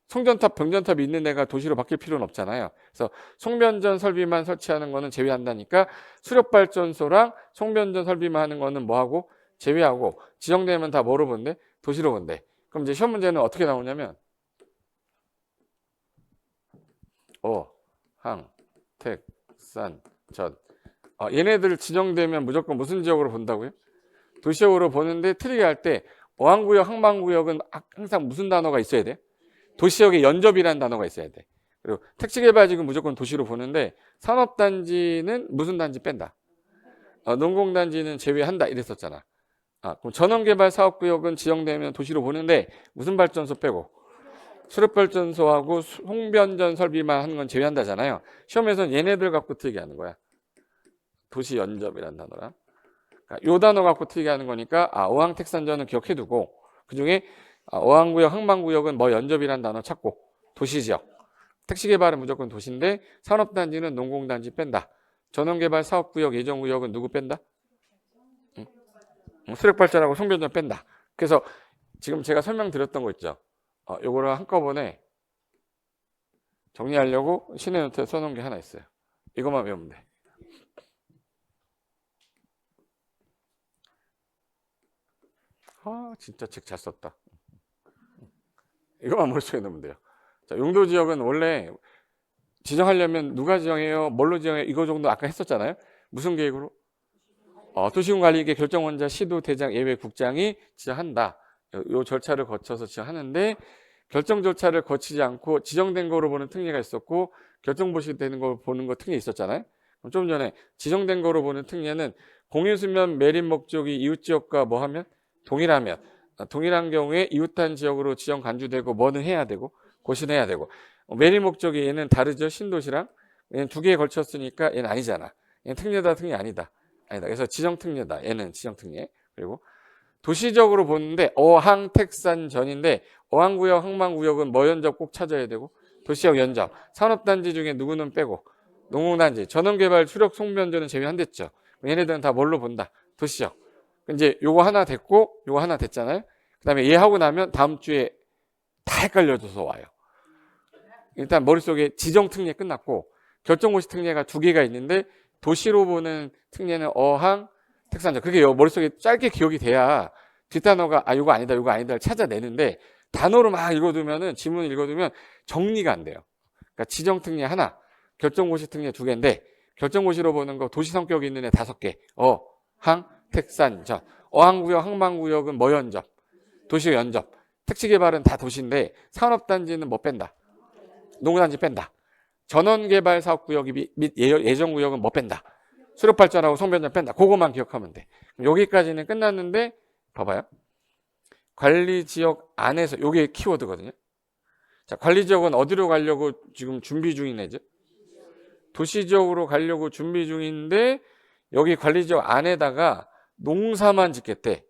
송전탑, 병전탑이 있는 데가 도시로 바뀔 필요는 없잖아요. 그래서 송변전 설비만 설치하는 거는 제외한다니까 수력발전소랑 송변전 설비만 하는 거는 뭐하고? 제외하고 지정되면 다 뭐로 본대? 도시로 본대. 그럼 이제 시험 문제는 어떻게 나오냐면 항, 택, 산, 전. 얘네들 지정되면 무조건 무슨 지역으로 본다고요? 도시적으로 보는데 틀리게 할 때 어항구역, 항만구역은 항상 무슨 단어가 있어야 돼? 도시역의 연접이라는 단어가 있어야 돼. 그리고 택지개발지구는 무조건 도시로 보는데 산업단지는 무슨 단지 뺀다. 농공단지는 제외한다 이랬었잖아. 그럼 전원개발사업구역은 지정되면 도시로 보는데 무슨 발전소 빼고? 수력발전소하고 송변전 설비만 하는 건 제외한다잖아요. 시험에서는 얘네들 갖고 틀리게 하는 거야. 도시 연접이라는 단어랑. 그러니까 요 단어 갖고 틀리게 하는 거니까 어항택산전은 기억해두고 그중에 어항구역, 항만구역은 뭐 연접이라는 단어 찾고 도시지역. 택시개발은 무조건 도시인데 산업단지는 농공단지 뺀다. 전원개발 사업구역, 예정구역은 누구 뺀다? 수력발전하고 송변전 뺀다. 그래서 지금 제가 설명드렸던 거 있죠. 요거를 한꺼번에 정리하려고 신의 노트에 써놓은 게 하나 있어요. 이것만 외우면 돼. 진짜 책 잘 썼다. 이것만 머릿속에 넣으면 돼요. 자, 용도지역은 원래 지정하려면 누가 지정해요? 뭘로 지정해요? 이거 정도 아까 했었잖아요. 무슨 계획으로? 도시군관리계 결정원자, 시도, 대장, 예외, 국장이 지정한다. 요 절차를 거쳐서 지정하는데 결정 절차를 거치지 않고 지정된 거로 보는 특례가 있었고 결정보시 되는 거 보는 거 특례 있었잖아요. 그럼 좀 전에 지정된 거로 보는 특례는 공유수면 매립 목적이 이웃지역과 뭐 하면? 동일하면 동일한 경우에 이웃한 지역으로 지정 간주되고 뭐는 해야 되고 고시해야 되고 매립 목적이 얘는 다르죠. 신도시랑 얘는 두 개에 걸쳤으니까 얘는 아니잖아. 얘는 특례다 특례 아니다. 그래서 지정 특례다. 얘는 지정 특례. 그리고 도시적으로 보는데 어항 택산 전인데 어항구역 항만구역은 뭐 연접 꼭 찾아야 되고 도시적 연접. 산업단지 중에 누구는 빼고 농공단지 전원개발 수력 송변전은 제외한댔죠. 얘네들은 다 뭘로 본다? 도시적. 이제 요거 하나 됐고 요거 하나 됐잖아요. 그 다음에 얘 하고 나면 다음 주에 다 헷갈려져서 와요. 일단 머릿속에 지정 특례 끝났고 결정고시 특례가 두 개가 있는데 도시로 보는 특례는 어항, 택산전. 그게 머릿속에 짧게 기억이 돼야 뒷단어가 요거 아니다 요거 아니다를 찾아내는데 단어로 막 읽어두면은 지문을 읽어두면 정리가 안 돼요. 그러니까 지정 특례 하나, 결정고시 특례 두 개인데 결정고시로 보는 거 도시 성격이 있는 애 5개. 어항, 택산전. 어항구역, 항만구역은 뭐 연접? 도시 연접. 택지개발은 다 도시인데 산업단지는 뭐 뺀다? 농구단지 뺀다. 전원개발 사업구역 및 예정구역은 뭐 뺀다? 수력발전하고 송변전 뺀다. 그것만 기억하면 돼. 여기까지는 끝났는데 봐봐요. 관리지역 안에서 요게 키워드거든요. 자, 관리지역은 어디로 가려고 지금 준비 중인 애죠? 도시지역으로 가려고 준비 중인데 여기 관리지역 안에다가 농사만 짓겠대.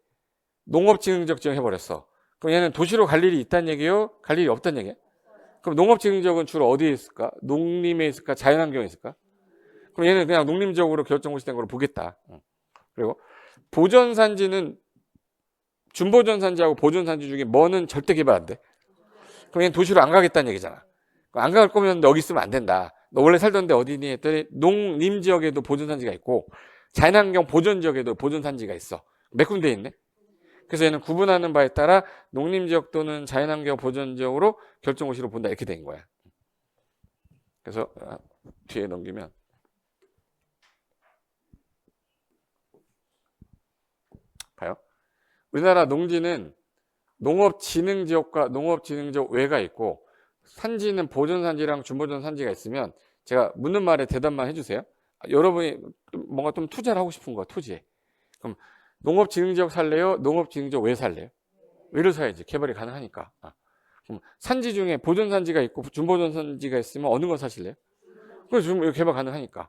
농업진흥지역 지정해버렸어. 그럼 얘는 도시로 갈 일이 있다는 얘기예요? 갈 일이 없다는 얘기야? 그럼 농업진흥지역은 주로 어디에 있을까? 농림에 있을까? 자연환경에 있을까? 그럼 얘는 그냥 농림지역으로 결정고시된 걸로 보겠다. 그리고 보전산지는 준보전산지하고 보전산지 중에 뭐는 절대 개발 안 돼? 그럼 얘는 도시로 안 가겠다는 얘기잖아. 안 갈 거면 여기 있으면 안 된다. 너 원래 살던 데 어디니 했더니 농림지역에도 보전산지가 있고 자연환경 보전지역에도 보전산지가 있어. 몇 군데 있네? 그래서 얘는 구분하는 바에 따라 농림지역 또는 자연환경 보전지역으로 결정고시로 본다 이렇게 된 거야. 그래서 뒤에 넘기면 봐요. 우리나라 농지는 농업진흥지역과 농업진흥지역 외가 있고 산지는 보전산지랑 준보전산지가 있으면 제가 묻는 말에 대답만 해주세요. 여러분이 뭔가 좀 투자를 하고 싶은 거야. 토지에. 그럼 농업진흥지역 살래요? 농업진흥지역 왜 살래요? 왜를 사야지. 개발이 가능하니까. 그럼 산지 중에 보전산지가 있고 준보전산지가 있으면 어느 거 사실래요? 그럼 개발 가능하니까.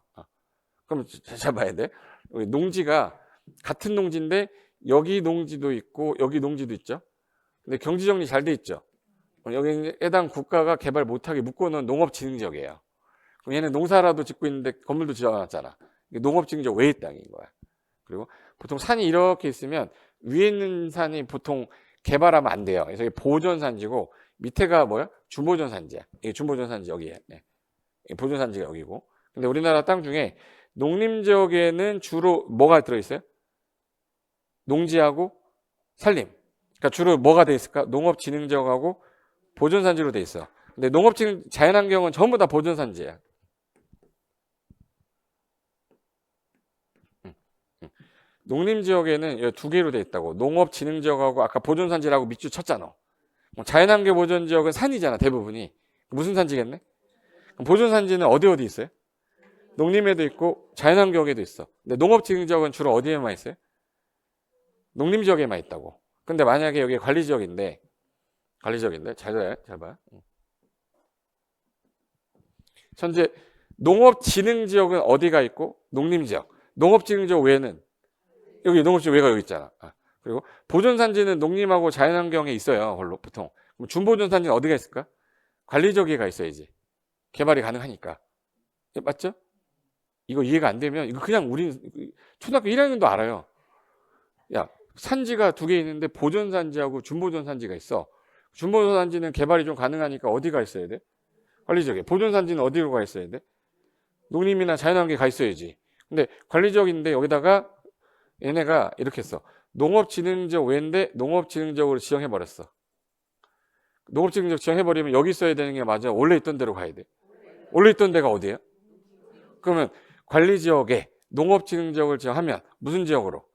그럼 잘 봐야 돼. 농지가 같은 농지인데 여기 농지도 있고 여기 농지도 있죠. 근데 경지정리 잘 돼 있죠. 여기 해당 국가가 개발 못하게 묶어놓은 농업진흥지역이에요. 그럼 얘는 농사라도 짓고 있는데 건물도 지어놨잖아. 농업진흥지역 외의 땅인 거야. 그리고 보통 산이 이렇게 있으면 위에 있는 산이 보통 개발하면 안 돼요. 그래서 이게 보전산지고 밑에가 뭐야? 준보존산지야. 이게 준보존산지 여기에. 네. 보존산지가 여기고. 근데 우리나라 땅 중에 농림지역에는 주로 뭐가 들어있어요? 농지하고 산림. 그러니까 주로 뭐가 돼 있을까? 농업진흥지역하고 보존산지로 돼 있어. 근데 농업진흥 자연환경은 전부 다 보존산지야. 농림지역에는 두 개로 돼 있다고. 농업진흥지역하고 아까 보존산지라고 밑줄 쳤잖아. 자연환경 보존지역은 산이잖아, 대부분이. 무슨 산지겠네? 보존산지는 어디 있어요? 농림에도 있고 자연환경에도 있어. 근데 농업진흥지역은 주로 어디에만 있어요? 농림지역에만 있다고. 근데 만약에 여기 관리지역인데 잘 봐. 현재 농업진흥지역은 어디가 있고 농림지역. 농업진흥지역 외에는 여기 농업지역 외가 여기 있잖아. 그리고 보존산지는 농림하고 자연환경에 있어요. 보통. 그럼 준보존산지는 어디가 있을까? 관리지역에가 있어야지. 개발이 가능하니까. 맞죠? 이거 이해가 안 되면 이거 그냥 우리 초등학교 1학년도 알아요. 야, 산지가 두 개 있는데 보존산지하고 준보존산지가 있어. 준보존산지는 개발이 좀 가능하니까 어디가 있어야 돼? 관리지역에. 보존산지는 어디로 가 있어야 돼? 농림이나 자연환경에 가 있어야지. 근데 관리지역인데 여기다가 얘네가 이렇게 했어. 농업진흥지역 외인데 농업진흥지역으로 지정해버렸어. 농업진흥지역 지정해버리면 여기 있어야 되는 게 맞아. 원래 있던 데로 가야 돼. 원래 있던 데가 어디예요? 그러면 관리지역에 농업진흥지역을 지정하면 무슨 지역으로?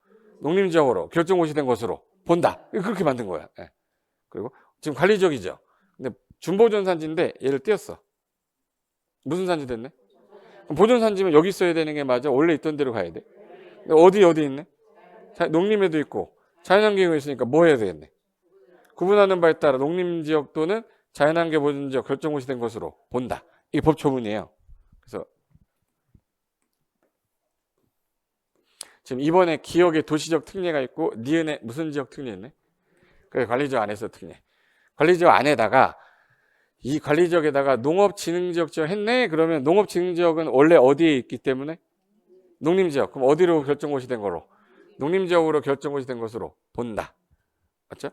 농림지역으로 결정고시 된 것으로 본다. 그렇게 만든 거야. 예. 그리고 지금 관리지역이죠. 근데 준보존산지인데 얘를 띄었어. 무슨 산지 됐네? 그럼 보존산지면 여기 있어야 되는 게 맞아. 원래 있던 데로 가야 돼. 근데 어디 있네? 농림에도 있고 자연환경에 있으니까 뭐 해야 되겠네? 구분하는 바에 따라 농림지역 또는 자연환경 보존지역 결정고시 된 것으로 본다. 이게 법조문이에요. 그래서 지금 이번에 기역에 도시적 특례가 있고 니은에 무슨 지역 특례 있네? 그래, 관리지역 안에서 특례. 관리지역 안에다가 이 관리지역에다가 농업진흥지역 지정했네? 그러면 농업진흥지역은 원래 어디에 있기 때문에? 농림지역. 그럼 어디로 결정고시 된 거로? 농림지역으로 결정고시 된 것으로 본다. 맞죠?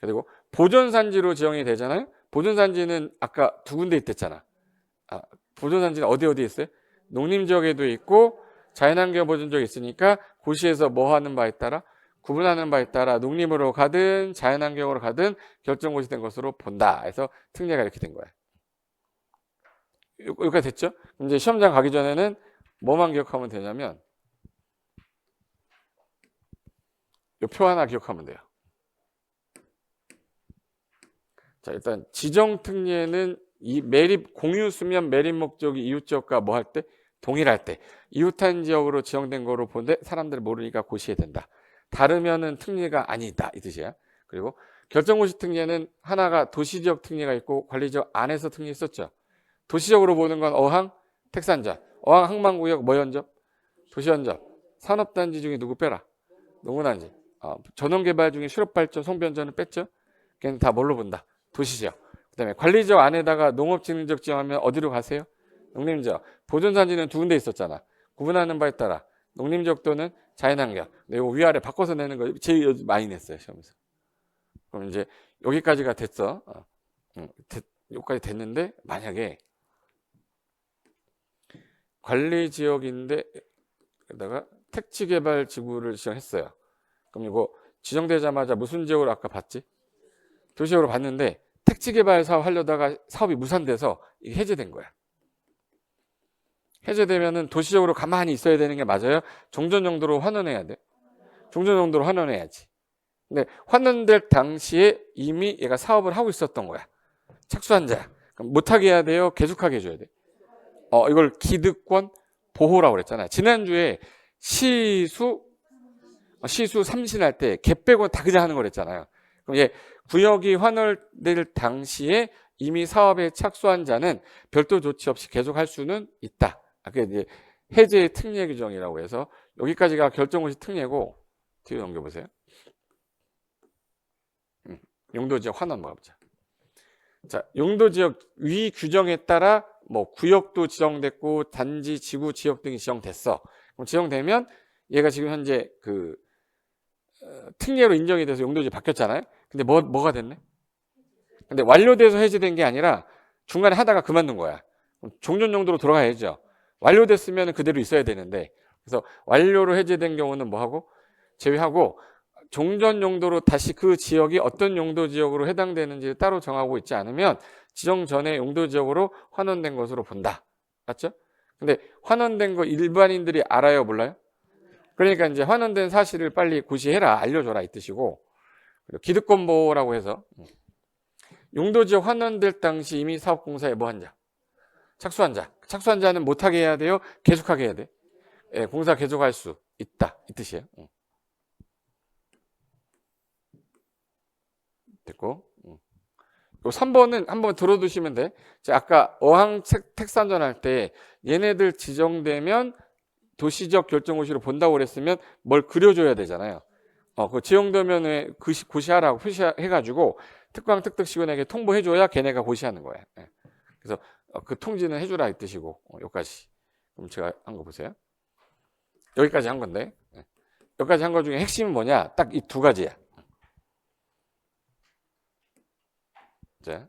그리고 보존산지로 지정이 되잖아요. 보존산지는 아까 두 군데 있댔잖아. 보존산지는 어디 있어요? 농림지역에도 있고 자연환경 보존지역에 있으니까 고시에서 뭐 하는 바에 따라 구분하는 바에 따라 농림으로 가든 자연환경으로 가든 결정고시 된 것으로 본다. 해서 특례가 이렇게 된 거야. 여기까지 됐죠? 이제 시험장 가기 전에는 뭐만 기억하면 되냐면 이 표 하나 기억하면 돼요. 자, 일단 지정 특례는 이 매립 공유 수면 매립 목적이 이웃 지역과 뭐 할 때? 동일할 때 이웃한 지역으로 지정된 거로 본데 사람들 모르니까 고시해야 된다. 다르면은 특례가 아니다 이 뜻이야. 그리고 결정고시 특례는 하나가 도시지역 특례가 있고 관리지역 안에서 특례 있었죠. 도시적으로 보는 건 어항, 택산전, 어항 항만구역 뭐 현접? 도시현접. 산업단지 중에 누구 빼라? 농구단지. 전원개발 중에 실업발전, 송변전을 뺐죠. 걔는 다 뭘로 본다? 도시지역. 그 다음에 관리지역 안에다가 농업진흥지역 지정하면 어디로 가세요? 농림지역. 보존산지는 두 군데 있었잖아. 구분하는 바에 따라 농림지역 또는 자연환경. 근데 이거 위아래 바꿔서 내는 거 제일 많이 냈어요 시험에서. 그럼 이제 여기까지가 됐어. 여기까지 됐는데 만약에 관리지역인데 여기다가 택지개발지구를 지정했어요. 그럼 이거 지정되자마자 무슨 지역으로 아까 봤지? 도시지역으로 봤는데 택지개발 사업 하려다가 사업이 무산돼서 이게 해제된 거야. 해제되면은 도시적으로 가만히 있어야 되는 게 맞아요? 종전 용도로 환원해야 돼? 종전 용도로 환원해야지. 근데 환원될 당시에 이미 얘가 사업을 하고 있었던 거야. 착수한 자야. 그럼 못하게 해야 돼요? 계속하게 해줘야 돼? 이걸 기득권 보호라고 그랬잖아. 지난주에 시수 삼신할 때 개 빼고 다 그냥 하는 거 그랬잖아요. 그럼 얘 구역이 환원될 당시에 이미 사업에 착수한 자는 별도 조치 없이 계속할 수는 있다. 그게 이제 해제의 특례 규정이라고 해서 여기까지가 결정고시 특례고 뒤로 넘겨보세요. 용도지역 환원 봐보자. 자, 용도지역 위 규정에 따라 뭐 구역도 지정됐고 단지, 지구, 지역 등이 지정됐어. 그럼 지정되면 얘가 지금 현재 특례로 인정이 돼서 용도지역 바뀌었잖아요. 근데 뭐가 됐네? 근데 완료돼서 해제된 게 아니라 중간에 하다가 그만둔 거야. 종전 용도로 돌아가야죠. 완료됐으면 그대로 있어야 되는데, 그래서 완료로 해제된 경우는 뭐 하고 제외하고 종전 용도로 다시 그 지역이 어떤 용도 지역으로 해당되는지 따로 정하고 있지 않으면 지정 전에 용도 지역으로 환원된 것으로 본다. 맞죠? 근데 환원된 거 일반인들이 알아요, 몰라요? 그러니까 이제 환원된 사실을 빨리 고시해라, 알려줘라 이 뜻이고, 기득권 보호라고 해서 용도 지역 환원될 당시 이미 사업공사에 뭐 한 자? 착수한 자. 착수한 자는 못하게 해야 돼요? 계속하게 해야 돼? 예, 공사 계속할 수 있다 이 뜻이에요. 됐고, 3번은 한번 들어두시면 돼. 아까 어항 택산전 할 때 얘네들 지정되면 도시적 결정고시로 본다고 그랬으면 뭘 그려줘야 되잖아요. 그 지정되면 고시하라고 표시해가지고 특강 특특시군에게 통보해줘야 걔네가 고시하는 거야. 예. 그래서 그 통지는 해주라 이 뜻이고, 여기까지. 그럼 제가 한 거 보세요. 여기까지 한 건데, 예. 여기까지 한 거 중에 핵심은 뭐냐? 딱 이 두 가지야. 자,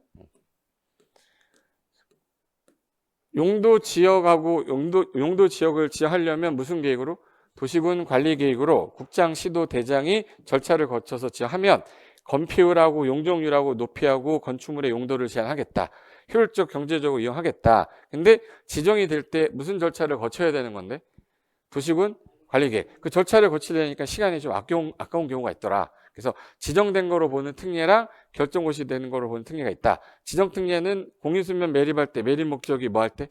용도 지역하고 용도 지역을 지정하려면 무슨 계획으로? 도시군 관리 계획으로 국장, 시도, 대장이 절차를 거쳐서 지정하면 건폐율하고 용적률하고 높이하고 건축물의 용도를 제한하겠다. 효율적 경제적으로 이용하겠다. 근데 지정이 될 때 무슨 절차를 거쳐야 되는 건데? 도시군 관리 계획. 그 절차를 거치려니까 시간이 좀 아까운 경우가 있더라. 그래서 지정된 거로 보는 특례랑 결정고시 되는 거로 보는 특례가 있다. 지정 특례는 공유수면 매립할 때 매립 목적이 뭐 할 때?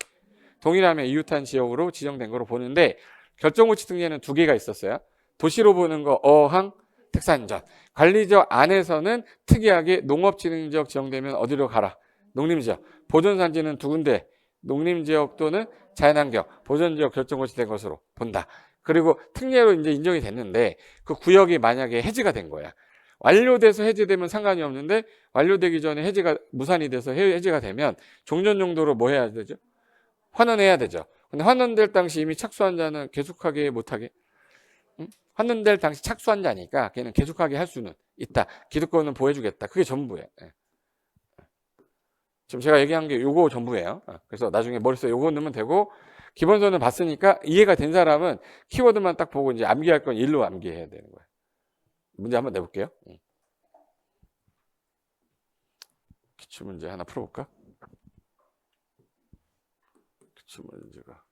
동일하면 이웃한 지역으로 지정된 거로 보는데 결정고시 특례는 두 개가 있었어요. 도시로 보는 거 어항, 택산전. 관리지역 안에서는 특이하게 농업진흥지역 지정되면 어디로 가라? 농림지역. 보존산지는 두 군데. 농림지역 또는 자연환경, 보존지역 결정고시 된 것으로 본다. 그리고 특례로 이제 인정이 됐는데 그 구역이 만약에 해지가 된 거야. 완료돼서 해제되면 상관이 없는데 완료되기 전에 해제가 무산이 돼서 해제가 되면 종전 용도로 뭐 해야 되죠? 환원해야 되죠. 근데 환원될 당시 이미 착수한 자는 계속하게 못하게? 환원될 당시 착수한 자니까 걔는 계속하게 할 수는 있다. 기득권은 보호해주겠다. 그게 전부예요. 지금 제가 얘기한 게 요거 전부예요. 그래서 나중에 머릿속에 요거 넣으면 되고, 기본서는 봤으니까 이해가 된 사람은 키워드만 딱 보고 이제 암기할 건 일로 암기해야 되는 거예요. 문제 한번 내볼게요. 기출문제 하나 풀어볼까? 기출문제가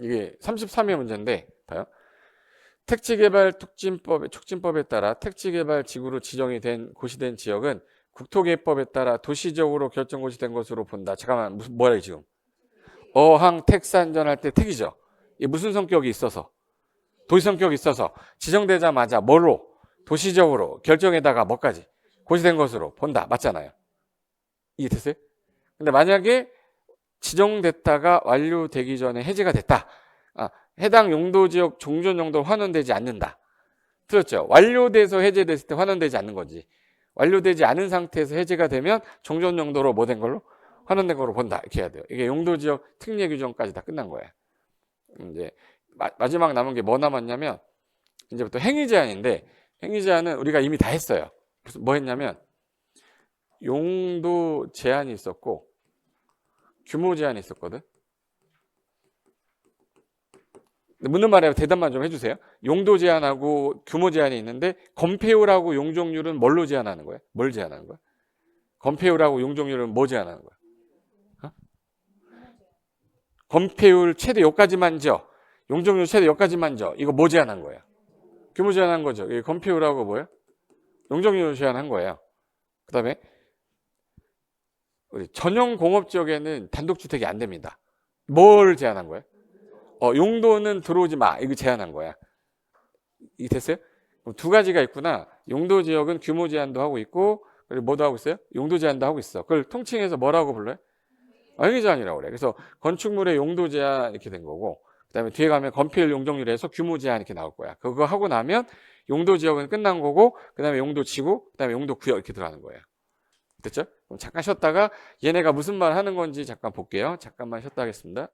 이게 33회 문제인데 봐요. 택지개발 촉진법에 따라 택지개발 지구로 지정이 된 고시된 지역은 국토계획법에 따라 도시적으로 결정고시된 것으로 본다. 잠깐만, 뭐야 지금? 어항 택산전 할 때 택이죠. 이게 무슨 성격이 있어서? 도시 성격이 있어서 지정되자마자 뭘로? 도시적으로 결정에다가 뭐까지? 고시된 것으로 본다. 맞잖아요. 이해됐어요? 근데 만약에 지정됐다가 완료되기 전에 해제가 됐다. 해당 용도지역 종전 용도로 환원되지 않는다. 틀렸죠? 완료돼서 해제됐을 때 환원되지 않는 거지. 완료되지 않은 상태에서 해제가 되면 종전 용도로 뭐 된 걸로? 환원된 걸로 본다. 이렇게 해야 돼요. 이게 용도지역 특례 규정까지 다 끝난 거예요. 이제 마지막 남은 게 뭐 남았냐면 이제부터 행위 제한인데, 행위 제한은 우리가 이미 다 했어요. 뭐 했냐면 용도 제한이 있었고 규모 제한이 있었거든. 묻는 말에 대답만 좀 해주세요. 용도 제한하고 규모 제한이 있는데 건폐율하고 용적률은 뭘로 제한하는 거야? 뭘 제한하는 거야? 건폐율하고 용적률은 뭐 제한하는 거야? 건폐율 최대 여기까지만 져. 용적률 최대 여기까지만 져. 이거 뭐 제한한 거야? 규모 제한한 거죠. 이게 건폐율하고 뭐야? 용적률 제한한 거예요. 그 다음에 우리 전용 공업지역에는 단독주택이 안 됩니다. 뭘 제한한 거야? 용도는 들어오지 마. 이거 제한한 거야. 이 됐어요? 두 가지가 있구나. 용도 지역은 규모 제한도 하고 있고, 그리고 뭐도 하고 있어요? 용도 제한도 하고 있어. 그걸 통칭해서 뭐라고 불러요? 행위 제한이라고 그래. 그래서 건축물의 용도 제한 이렇게 된 거고, 그다음에 뒤에 가면 건폐율 용적률에서 규모 제한 이렇게 나올 거야. 그거 하고 나면 용도 지역은 끝난 거고, 그다음에 용도 지구, 그다음에 용도 구역 이렇게 들어가는 거예요. 됐죠? 그럼 잠깐 쉬었다가 얘네가 무슨 말 하는 건지 잠깐 볼게요. 잠깐만 쉬었다 하겠습니다.